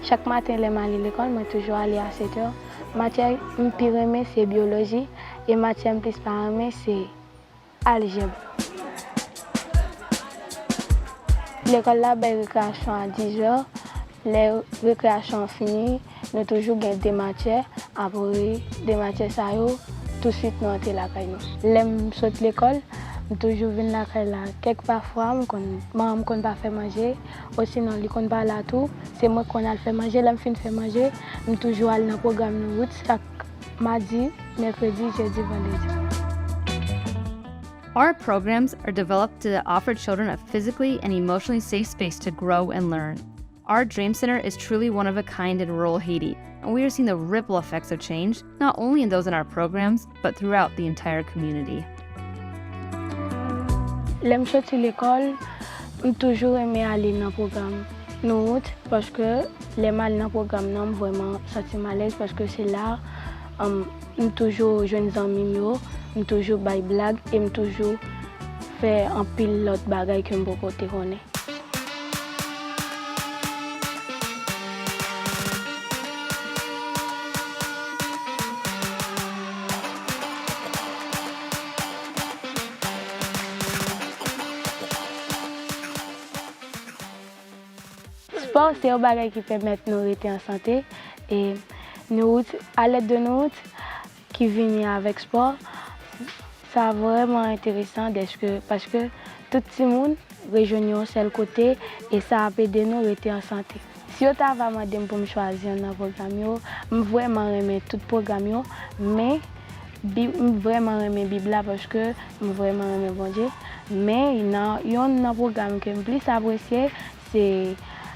Chaque matin, je vais à l'école, moi toujours aller à 7 heures. Matière que je aime, c'est biologie, et matière que je aime, c'est algèbre. l'école là, ben, récréation à 10h. Les récréations finies, nous toujours gagnons des matières. Après, des matières, ça y est, tout de suite, nous entrons la caille. L'aime saute l'école, nous toujours venir la caille là. Quelques parfois, maman ne peut pas faire manger. Ou sinon, elle ne peut pas là tout. C'est moi qui a fait manger, l'aime fin faire manger. Nous toujours aller dans le programme de route chaque mardi, mercredi, jeudi, vendredi. Our programs are developed to offer children a physically and emotionally safe space to grow and learn. Our Dream Center is truly one of a kind in rural Haiti, and we are seeing the ripple effects of change, not only in those in our programs, but throughout the entire community. L'aime sortir l'école, j'ai toujours aimé aller dans le programme Nous parce que les mal dans le programme non vraiment senti mal à l'aise parce que c'est là toujours jeunes amis me toujours bail blague et me toujours fait un pile l'autre bagaille que me côté connaît. Sport, c'est un bagage qui permet de nous rester en santé. Et nous, à l'aide de nous, qui viennent avec sport, c'est vraiment intéressant parce que tout le monde rejoint sur le côté et ça a aidé nous à rester en santé. Si vous avez demandé pour me choisir un programme, je vraiment aimer tout le programme, mais je vraiment aimer la Bible parce que je vraiment aimer bon Dieu. Mais il y a un programme que je plus apprécié, c'est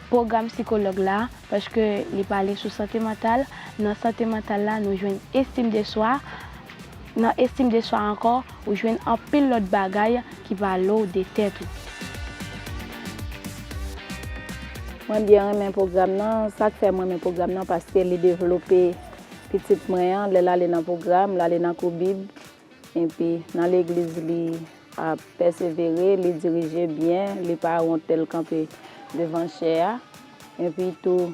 programme psychologue là parce que il parle sur santé mentale. Dans santé mentale là, nous jouons estime de soi. Dans estime de soi encore, nous jouons un pile l'autre bagaille qui parle de tête. Moi bien aimé programme là, ça fait moi mes programme là parce que les développé petit moyen, là aller dans programme, là aller dans la Bible et puis dans l'église li a persévérer, les diriger bien, les parents tel camper devant cher et puis tout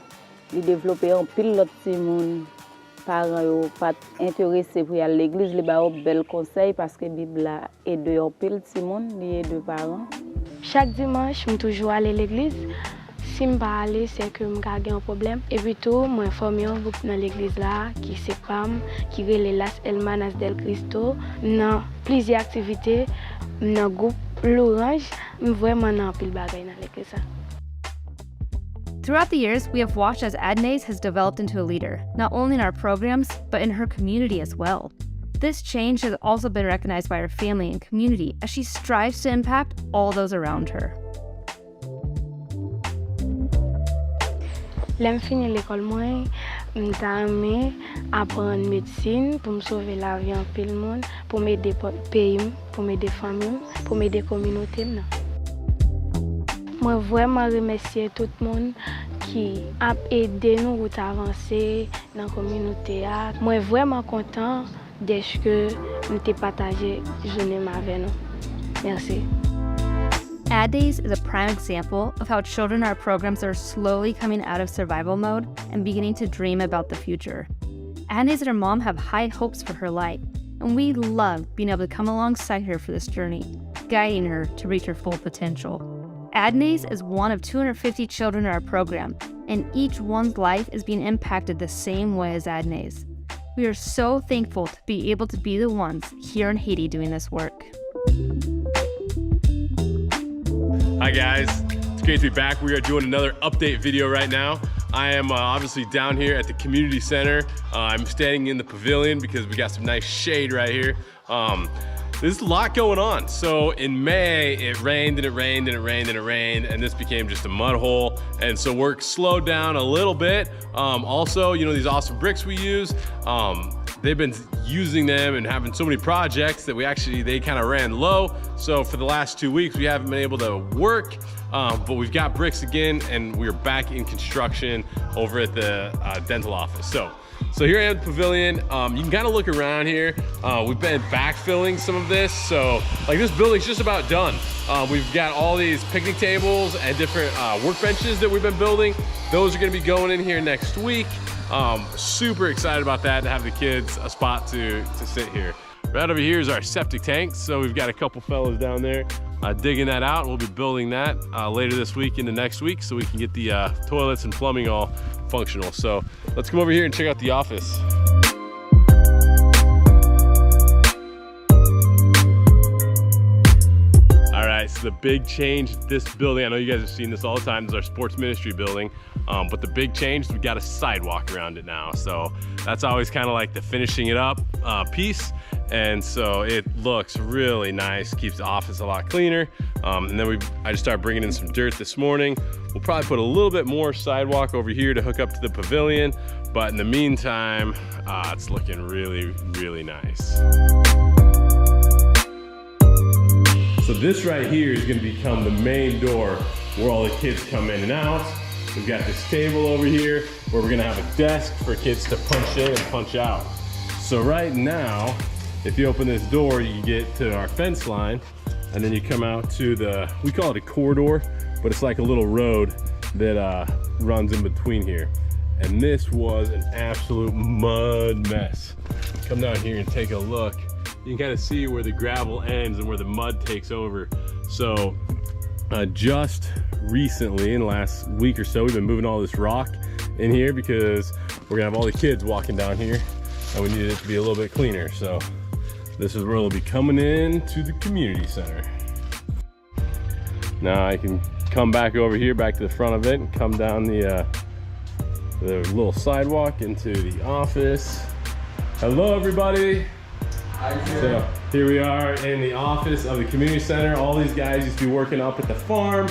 les développer en pile l'autre petit monde parents yo pas intéressé pour aller à l'église les ba bel conseil parce que Bible a aide en pile petit monde les deux parents. Chaque dimanche, je toujours aller à l'église. Si je ne pas aller, c'est que je un problème. Et puis tout, moi formé un groupe dans l'église là qui c'est PAM, qui relève Las Hermanas del Cristo, dans plusieurs activités, dans le groupe l'Orange, vraiment dans pile bagaille dans l'église. Throughout the years, we have watched as Adnaise has developed into a leader, not only in our programs, but in her community as well. This change has also been recognized by her family and community as she strives to impact all those around her. Quand je finis l'école, je aimé apprendre médecine pour me sauver la vie en pile monde, pour m'aider le pays, pour m'aider la famille, pour m'aider la communauté. Je vraiment remercier tout le monde qui a aidé nous à avancer dans la communauté. Je suis vraiment content de ce que nous avons partagé journée avec nous. Merci. Adnaise is a prime example of how children in our programs are slowly coming out of survival mode and beginning to dream about the future. Adnaise and her mom have high hopes for her life, and we love being able to come alongside her for this journey, guiding her to reach her full potential. Adnaise is one of 250 children in our program, and each one's life is being impacted the same way as Adnaise. We are so thankful to be able to be the ones here in Haiti doing this work. Hi guys, it's great to be back. We are doing another update video right now. I am obviously down here at the community center. I'm standing in the pavilion because we got some nice shade right here. There's a lot going on. So in May, it rained and it rained and it rained and it rained, and this became just a mud hole. And so work slowed down a little bit. Also, you know, these awesome bricks we use, they've been using them and having so many projects that they kind of ran low. So for the last 2 weeks, we haven't been able to work, but we've got bricks again and we're back in construction over at the dental office. So here at the pavilion, you can kind of look around here. We've been backfilling some of this. So like this building's just about done. We've got all these picnic tables and different workbenches that we've been building. Those are gonna be going in here next week. Super excited about that, to have the kids a spot to sit here. Right over here is our septic tank. So we've got a couple fellas down there digging that out. We'll be building that later this week into next week so we can get the toilets and plumbing all functional. So let's come over here and check out the office. All right, so the big change at this building, I know you guys have seen this all the time, is our sports ministry building. But the big change is we got a sidewalk around it now. So that's always kind of like the finishing it up piece. And so it looks really nice, keeps the office a lot cleaner. And then I just started bringing in some dirt this morning. We'll probably put a little bit more sidewalk over here to hook up to the pavilion. But in the meantime, it's looking really, really nice. So this right here is gonna become the main door where all the kids come in and out. We've got this table over here where we're gonna have a desk for kids to punch in and punch out. So right now, if you open this door, you get to our fence line, and then you come out to we call it a corridor, but it's like a little road that runs in between here. And this was an absolute mud mess. Come down here and take a look. You can kind of see where the gravel ends and where the mud takes over. So just recently, in the last week or so, we've been moving all this rock in here because we're gonna have all the kids walking down here and we needed it to be a little bit cleaner. So this is where we'll be coming in to the community center. Now I can come back over here, back to the front of it, and come down the little sidewalk into the office. Hello, everybody. So here we are in the office of the community center. All these guys used to be working up at the farm.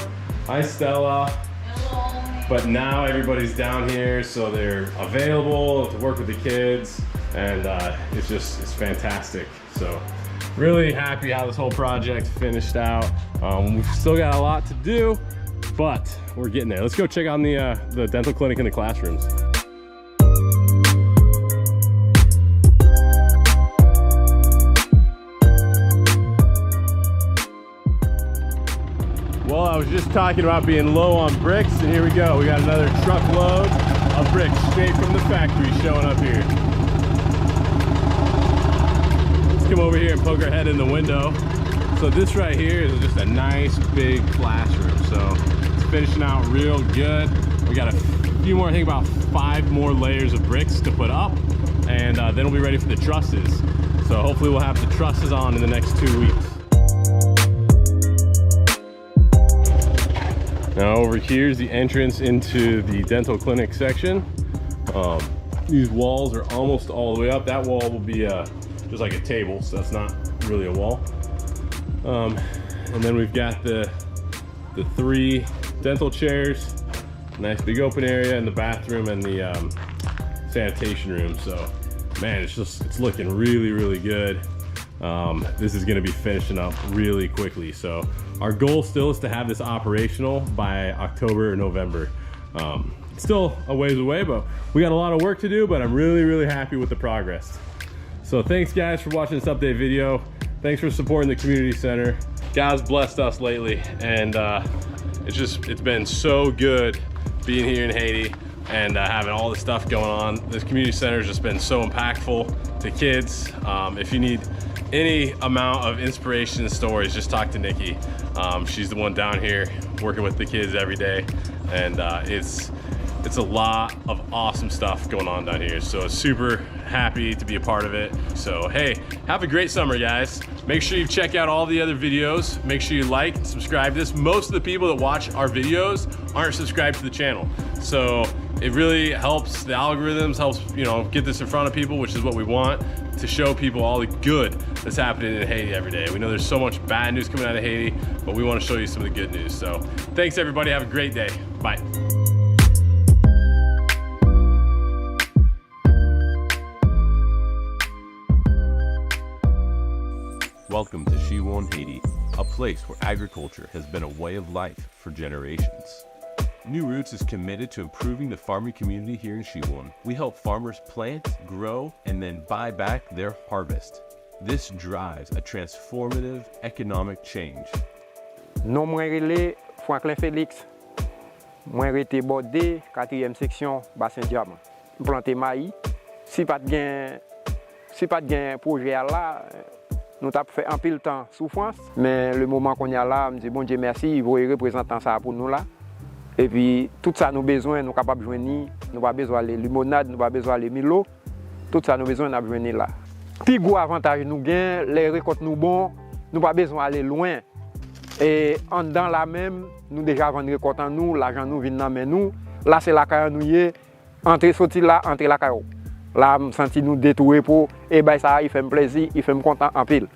Hi, Stella. Hello. But now everybody's down here, so they're available to work with the kids, and it's fantastic. So really happy how this whole project finished out. We've still got a lot to do, but we're getting there. Let's go check out the dental clinic and the classrooms. Well, I was just talking about being low on bricks, and here we go. We got another truckload of bricks straight from the factory showing up here. Let's come over here and poke our head in the window. So this right here is just a nice big classroom. So it's finishing out real good. We got a few more, I think about 5 more layers of bricks to put up, and then we'll be ready for the trusses. So hopefully we'll have the trusses on in the next 2 weeks. Now over here is the entrance into the dental clinic section. These walls are almost all the way up. That wall will be just like a table, so that's not really a wall. And then we've got the 3 dental chairs, nice big open area, and the bathroom and the sanitation room. So man, it's looking really, really good. This is gonna be finishing up really quickly. So our goal still is to have this operational by October or November. It's still a ways away, but we got a lot of work to do, but I'm really, really happy with the progress. So thanks guys for watching this update video. Thanks for supporting the community center. God's blessed us lately, and it's been so good being here in Haiti and having all this stuff going on. This community center has just been so impactful to kids. If you need any amount of inspiration and stories, just talk to Nikki. She's the one down here working with the kids every day, and it's a lot of awesome stuff going on down here. So super happy to be a part of it. So hey, have a great summer, guys. Make sure you check out all the other videos. Make sure you like and subscribe to this. Most of the people that watch our videos aren't subscribed to the channel, so it really helps the algorithms, helps get this in front of people, which is what we want, to show people all the good that's happening in Haiti every day. We know there's so much bad news coming out of Haiti, but we want to show you some of the good news. So thanks everybody, have a great day. Bye. Welcome to Shiwon, Haiti, a place where agriculture has been a way of life for generations. New Roots is committed to improving the farming community here in Shiwon. We help farmers plant, grow, and then buy back their harvest. This drives a transformative economic change. Non mwen rele Franklin Félix. Mwen rete bordé 4e section Bassin Diamant. Planté maïs. Si pat gen si pas de projet là, nous avons fait un peu de temps souffrance. Mais le moment qu'on y a là, je me dis, bon Dieu merci, il va représenter ça pour nous là. Et puis, tout ça, nous avons besoin, nous sommes capables de joindre, nous avons besoin de limonade, nous avons besoin de Milo. Tout ça, nous avons besoin de joindre là. Puis, gros avantage, nous gagnons, les récoltes nous bons, nous n'avons pas besoin d'aller loin. Et en dedans là même, nous déjà vendons récolte en nous, l'argent nous vient dans nous. Là, c'est la caille nous y est, entre sortir là, entre la caille. Là, je me sens nous détourés pour, et ben ça, il fait plaisir, il fait content en pile.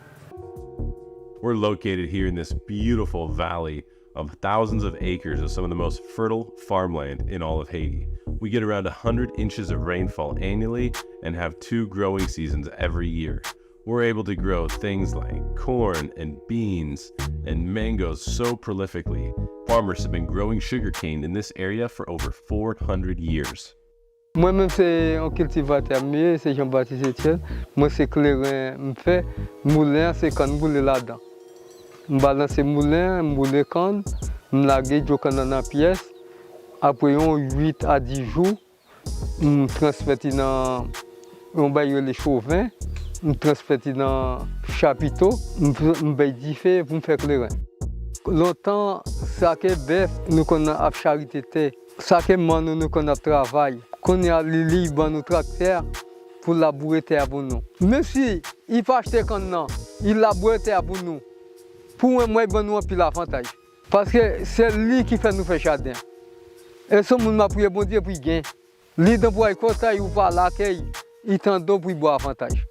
We're located here in this beautiful valley of thousands of acres of some of the most fertile farmland in all of Haiti. We get around 100 inches of rainfall annually and have 2 growing seasons every year. We're able to grow things like corn and beans and mangoes so prolifically. Farmers have been growing sugarcane in this area for over 400 years. Moi-même, c'est un cultivateur mieux, c'est Jean-Baptiste Etienne. Moi, c'est clairin, je fais moulin, c'est quand je boule là-dedans. Je balance le moulin, je boule quand, je lage le canne dans la pièce. Après 8 à 10 jours, je transfère dans les chauvins, je transfère dans le chapiteau, je vais differ pour me faire clairin. Longtemps, ça qui est bête, nous avons charité, ça qui est man, nous avons travail. Qu'on a les livres nos tracteurs pour labourer terre pour nous. Même si il faut acheter quand non, il laboure terre pour nous. Pour moi, il nous un pile avantage. Parce que c'est lui qui fait nous faire jardin. Et ce monde m'a prié bon Dieu pour gagner. Lui dans pour écouter ou pas l'accueil, il t'en donne pour boire avantage.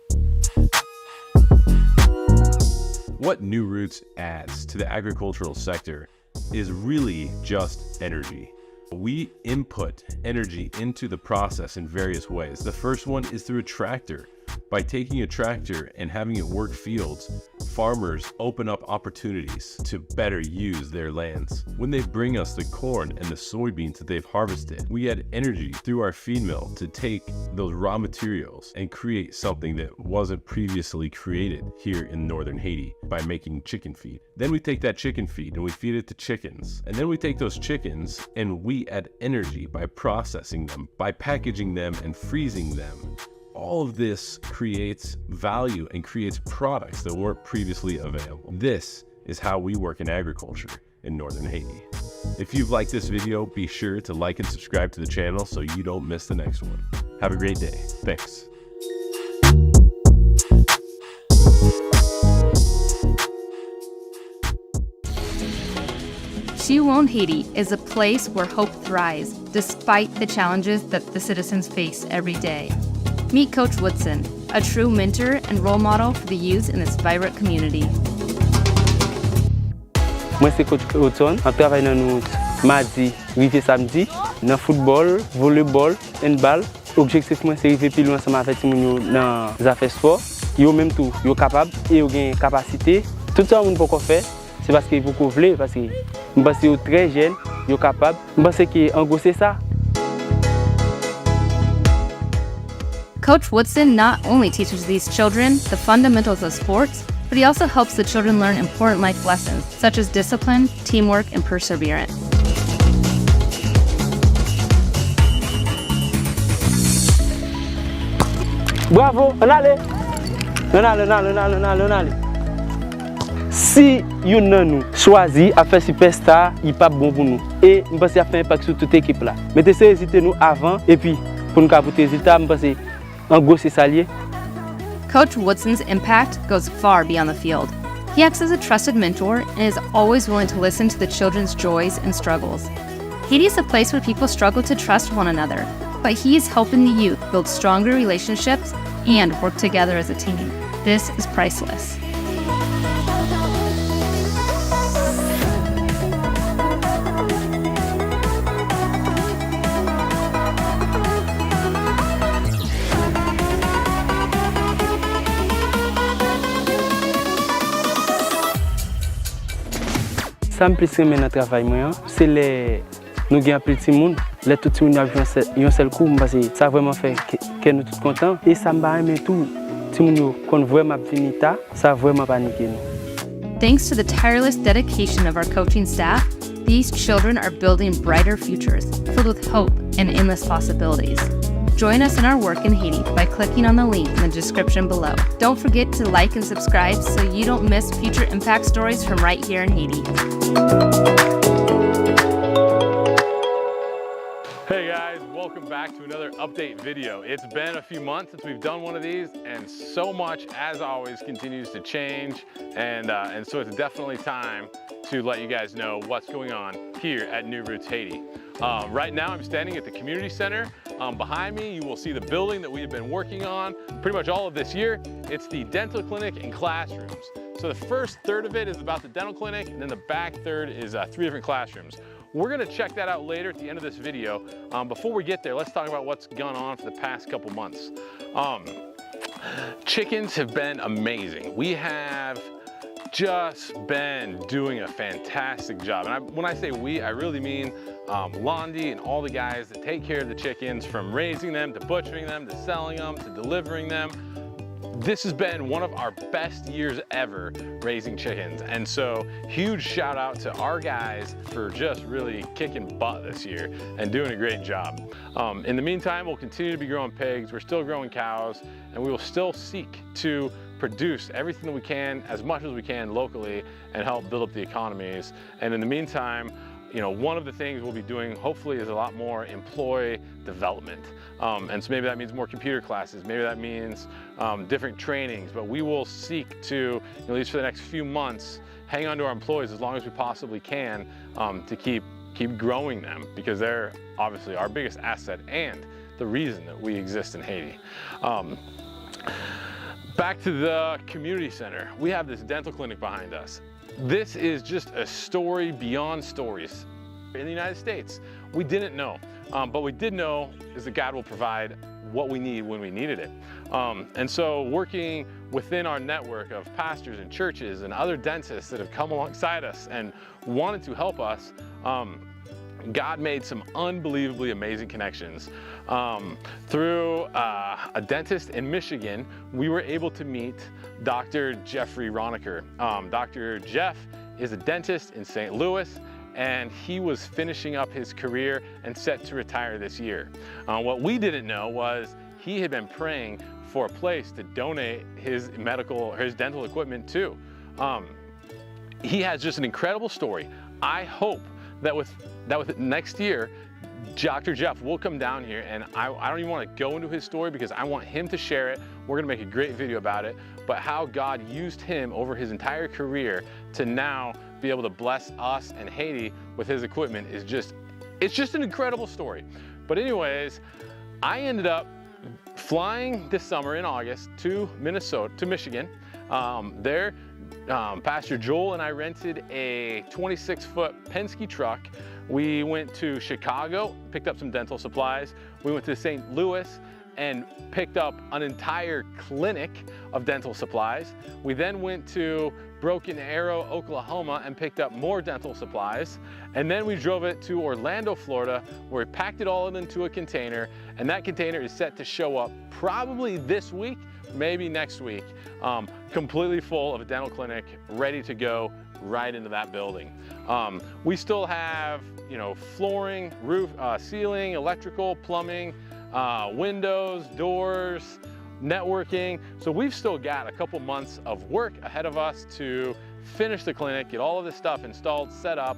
What New Roots adds to the agricultural sector is really just energy. We input energy into the process in various ways. The first one is through a tractor. By taking a tractor and having it work fields, farmers open up opportunities to better use their lands. When they bring us the corn and the soybeans that they've harvested, we add energy through our feed mill to take those raw materials and create something that wasn't previously created here in northern Haiti by making chicken feed. Then we take that chicken feed and we feed it to chickens. And then we take those chickens and we add energy by processing them, by packaging them and freezing them. All of this creates value and creates products that weren't previously available. This is how we work in agriculture in northern Haiti. If you've liked this video, be sure to like and subscribe to the channel so you don't miss the next one. Have a great day. Thanks. She Won't Haiti is a place where hope thrives despite the challenges that the citizens face every day. Meet Coach Woodson, a true mentor and role model for the youth in this vibrant community. Moi, c'est Coach Woodson. On travaille dans nous mardi, rive samedi, dans football, volleyball, handball. L'objectif, moi, c'est arriver plus loin ensemble avec les dans les affaires sport. Ils ont même tout, ils sont capables et ils ont une capacité. Tout ça, on ne peut pas faire. C'est parce qu'ils veulent couvrir, parce que je sont très jeunes, ils sont capables. Je pense qu'en gros, c'est ça. Coach Woodson not only teaches these children the fundamentals of sports, but he also helps the children learn important life lessons such as discipline, teamwork, and perseverance. Bravo, on allait. On allait. Si yon nan nous choisi à faire superstar, il pas bon pour nous. Et je pense qu'il a fait un impact sur toute l'équipe là. Mettez ces nous avant et puis pour nous avoir des résultats, je pense que en gros c'est ça lié. Coach Woodson's impact goes far beyond the field. He acts as a trusted mentor and is always willing to listen to the children's joys and struggles. Haiti is a place where people struggle to trust one another, but he is helping the youth build stronger relationships and work together as a team. This is priceless. Ça me plaît dans le travail, c'est les nous avons un petit monde, les tout le monde a un seul coup, parce que ça vraiment fait que nous tous contents. Et ça m'a aimé tout. Tout le monde quand vraiment finita, ça vraiment paniqué nous. Thanks to the tireless dedication of our coaching staff, these children are building brighter futures filled with hope and endless possibilities. Join us in our work in Haiti by clicking on the link in the description below. Don't forget to like and subscribe so you don't miss future impact stories from right here in Haiti. Hey guys, welcome back to another update video. It's been a few months since we've done one of these, and so much, as always, continues to change, and so it's definitely time to let you guys know what's going on here at New Roots Haiti. Right now I'm standing at the community center. Behind me you will see the building that we have been working on pretty much all of this year. It's the dental clinic and classrooms. So the first third of it is about the dental clinic, and then the back third is 3 different classrooms. We're gonna check that out later at the end of this video. Before we get there, let's talk about what's gone on for the past couple months. Chickens have been amazing. We have just been doing a fantastic job. And when I say we, I really mean Londi and all the guys that take care of the chickens, from raising them to butchering them to selling them to delivering them. This has been one of our best years ever raising chickens. And so huge shout out to our guys for just really kicking butt this year and doing a great job. In the meantime, we'll continue to be growing pigs. We're still growing cows, and we will still seek to produce everything that we can, as much as we can locally, and help build up the economies. And in the meantime, you know, one of the things we'll be doing hopefully is a lot more employee development. And so maybe that means more computer classes, maybe that means different trainings, but we will seek to, at least for the next few months, hang on to our employees as long as we possibly can to keep growing them, because they're obviously our biggest asset and the reason that we exist in Haiti. Back to the community center. We have this dental clinic behind us. This is just a story beyond stories. In the United States, we didn't know, but we did know is that God will provide what we need when we needed it. And so working within our network of pastors and churches and other dentists that have come alongside us and wanted to help us, God made some unbelievably amazing connections. Through a dentist in Michigan, we were able to meet Dr. Jeffrey Roniker. Dr. Jeff is a dentist in St. Louis, and he was finishing up his career and set to retire this year. What we didn't know was he had been praying for a place to donate his dental equipment to. He has just an incredible story. I hope that with next year, Dr. Jeff will come down here, and I don't even want to go into his story because I want him to share it. We're gonna make a great video about it, but how God used him over his entire career to now be able to bless us and Haiti with his equipment is it's just an incredible story. But anyways, I ended up flying this summer in August to Michigan. Pastor Joel and I rented a 26-foot Penske truck. We went to Chicago, picked up some dental supplies. We went to St. Louis and picked up an entire clinic of dental supplies. We then went to Broken Arrow, Oklahoma, and picked up more dental supplies. And then we drove it to Orlando, Florida, where we packed it all into a container, and that container is set to show up probably this week, maybe next week, completely full of a dental clinic, ready to go right into that building. We still have, flooring, roof, ceiling, electrical, plumbing, windows, doors, networking. So we've still got a couple months of work ahead of us to finish the clinic, get all of this stuff installed, set up.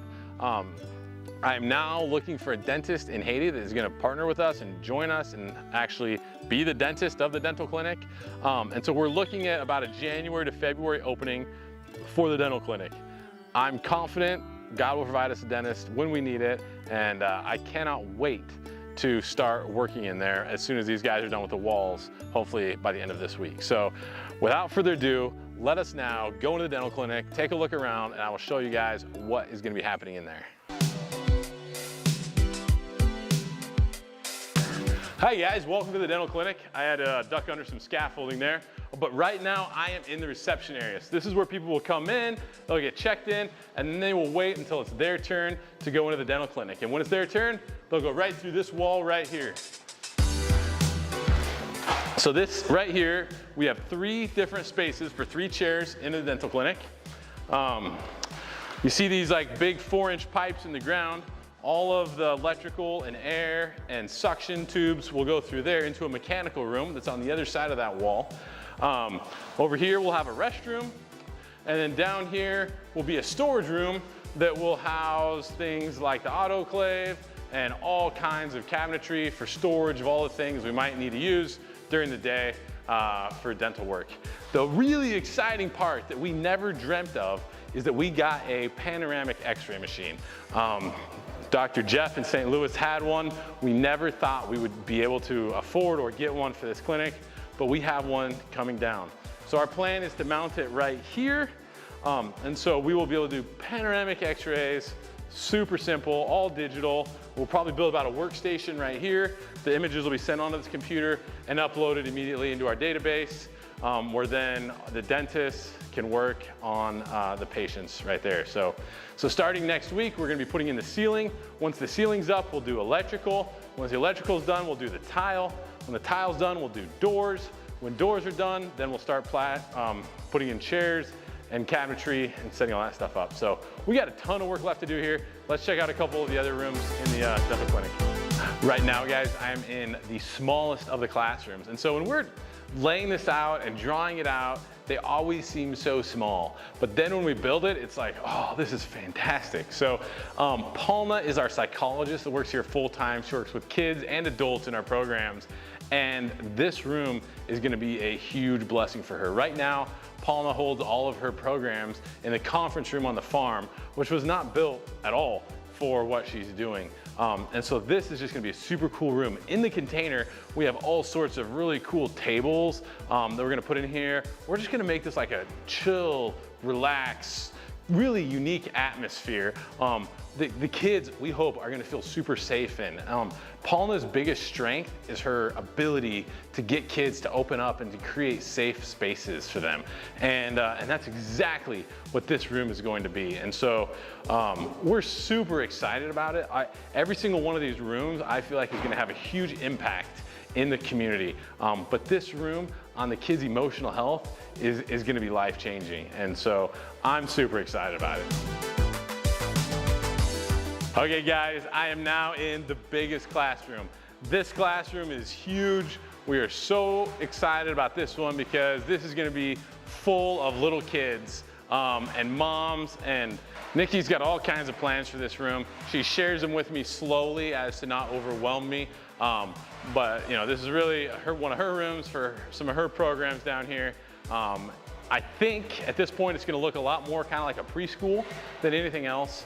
I'm now looking for a dentist in Haiti that is going to partner with us and join us and actually be the dentist of the dental clinic. And so we're looking at about a January to February opening for the dental clinic. I'm confident God will provide us a dentist when we need it, and I cannot wait to start working in there as soon as these guys are done with the walls, hopefully by the end of this week. So without further ado, let us now go into the dental clinic, take a look around, and I will show you guys what is going to be happening in there. Hi guys, welcome to the dental clinic. I had to duck under some scaffolding there, but right now I am in the reception area. So this is where people will come in, they'll get checked in, and then they will wait until it's their turn to go into the dental clinic. And when it's their turn, they'll go right through this wall right here. So this right here, we have 3 different spaces for 3 chairs in the dental clinic. You see these like big 4-inch pipes in the ground. All of the electrical and air and suction tubes will go through there into a mechanical room that's on the other side of that wall. Over here we'll have a restroom, and then down here will be a storage room that will house things like the autoclave and all kinds of cabinetry for storage of all the things we might need to use during the day for dental work. The really exciting part that we never dreamt of is that we got a panoramic x-ray machine. Dr. Jeff in St. Louis had one. We never thought we would be able to afford or get one for this clinic, but we have one coming down. So our plan is to mount it right here. And so we will be able to do panoramic x-rays, super simple, all digital. We'll probably build about a workstation right here. The images will be sent onto this computer and uploaded immediately into our database, where then the dentist can work on the patients right there. So starting next week, we're gonna be putting in the ceiling. Once the ceiling's up, we'll do electrical. Once the electrical's done, we'll do the tile. When the tile's done, we'll do doors. When doors are done, then we'll start putting in chairs and cabinetry and setting all that stuff up. So we got a ton of work left to do here. Let's check out a couple of the other rooms in the dental clinic. Right now, guys, I am in the smallest of the classrooms. And so when we're laying this out and drawing it out, they always seem so small. But then when we build it, it's like, oh, this is fantastic. So Palma is our psychologist that works here full time. She works with kids and adults in our programs. And this room is gonna be a huge blessing for her. Right now, Palma holds all of her programs in the conference room on the farm, which was not built at all for what she's doing. And so this is just gonna be a super cool room. In the container, we have all sorts of really cool tables that we're gonna put in here. We're just gonna make this like a chill, relaxed, really unique atmosphere. The kids, we hope, are gonna feel super safe in. Palma's biggest strength is her ability to get kids to open up and to create safe spaces for them. And that's exactly what this room is going to be. And so we're super excited about it. Every single one of these rooms, I feel like is gonna have a huge impact in the community. But this room on the kids' emotional health is gonna be life-changing. And so I'm super excited about it. Okay guys, I am now in the biggest classroom. This classroom is huge. We are so excited about this one because this is gonna be full of little kids and moms, and Nikki's got all kinds of plans for this room. She shares them with me slowly as to not overwhelm me. But you know, this is really one of her rooms for some of her programs down here. I think at this point it's gonna look a lot more kind of like a preschool than anything else.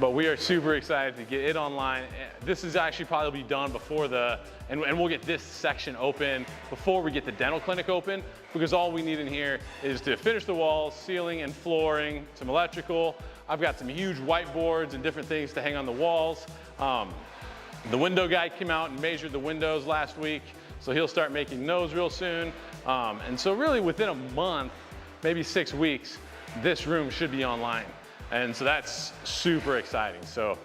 But we are super excited to get it online. This is actually probably be done before and we'll get this section open before we get the dental clinic open, because all we need in here is to finish the walls, ceiling and flooring, some electrical. I've got some huge whiteboards and different things to hang on the walls. The window guy came out and measured the windows last week, so he'll start making those real soon. And so really within a month, maybe 6 weeks, this room should be online. And so that's super exciting. So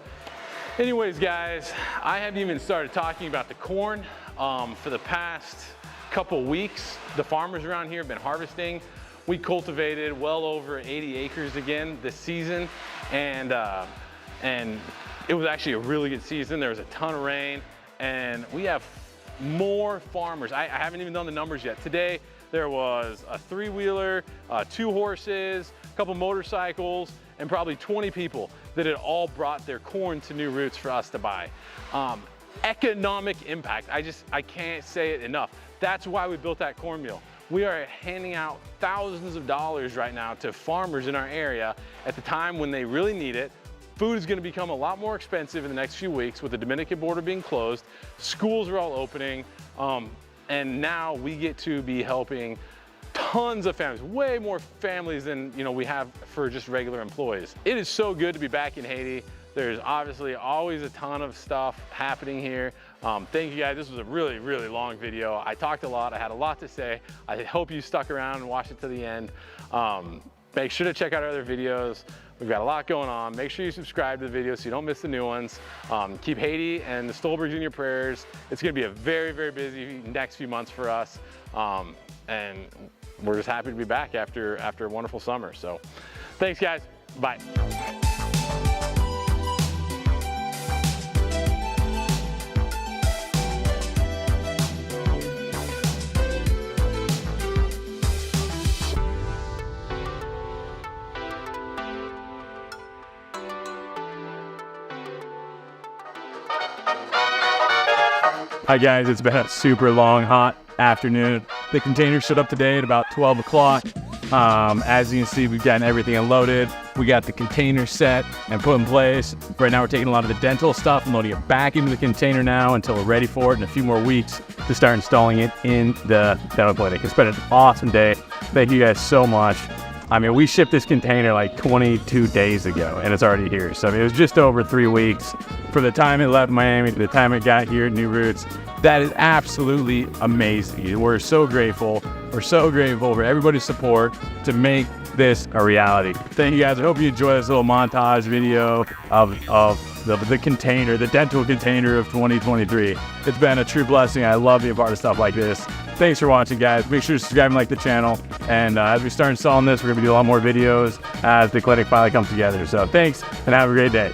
anyways, guys, I haven't even started talking about the corn. For the past couple weeks, the farmers around here have been harvesting. We cultivated well over 80 acres again this season. And it was actually a really good season. There was a ton of rain, and we have more farmers. I haven't even done the numbers yet. Today, there was a 3-wheeler, 2 horses, a couple motorcycles, and probably 20 people that had all brought their corn to New Roots for us to buy. Economic impact, I can't say it enough. That's why we built that corn meal. We are handing out thousands of dollars right now to farmers in our area at the time when they really need it. Food is gonna become a lot more expensive in the next few weeks with the Dominican border being closed. Schools are all opening, and now we get to be helping tons of families, way more families than we have for just regular employees. It is so good to be back in Haiti. There's obviously always a ton of stuff happening here. Thank you guys. This was a really, really long video. I talked a lot. I had a lot to say. I hope you stuck around and watched it to the end. Make sure to check out our other videos. We've got a lot going on. Make sure you subscribe to the video so you don't miss the new ones. Keep Haiti and the Stolbergs in your prayers. It's gonna be a very, very busy next few months for us. And we're just happy to be back after a wonderful summer. So thanks guys, bye. Hi guys, it's been a super long, hot afternoon. The container showed up today at about 12 o'clock. As you can see, we've gotten everything unloaded. We got the container set and put in place. Right now we're taking a lot of the dental stuff and loading it back into the container now until we're ready for it in a few more weeks to start installing it in the dental clinic. It's been an awesome day. Thank you guys so much. I mean, we shipped this container like 22 days ago and it's already here. So I mean, it was just over 3 weeks from the time it left Miami to the time it got here at New Roots. That is absolutely amazing. We're so grateful. We're so grateful for everybody's support to make this a reality. Thank you guys. I hope you enjoy this little montage video of the container, the dental container of 2023. It's been a true blessing. I love being a part of stuff like this. Thanks for watching, guys. Make sure to subscribe and like the channel. And as we start installing this, we're going to do a lot more videos as the clinic finally comes together. So thanks and have a great day.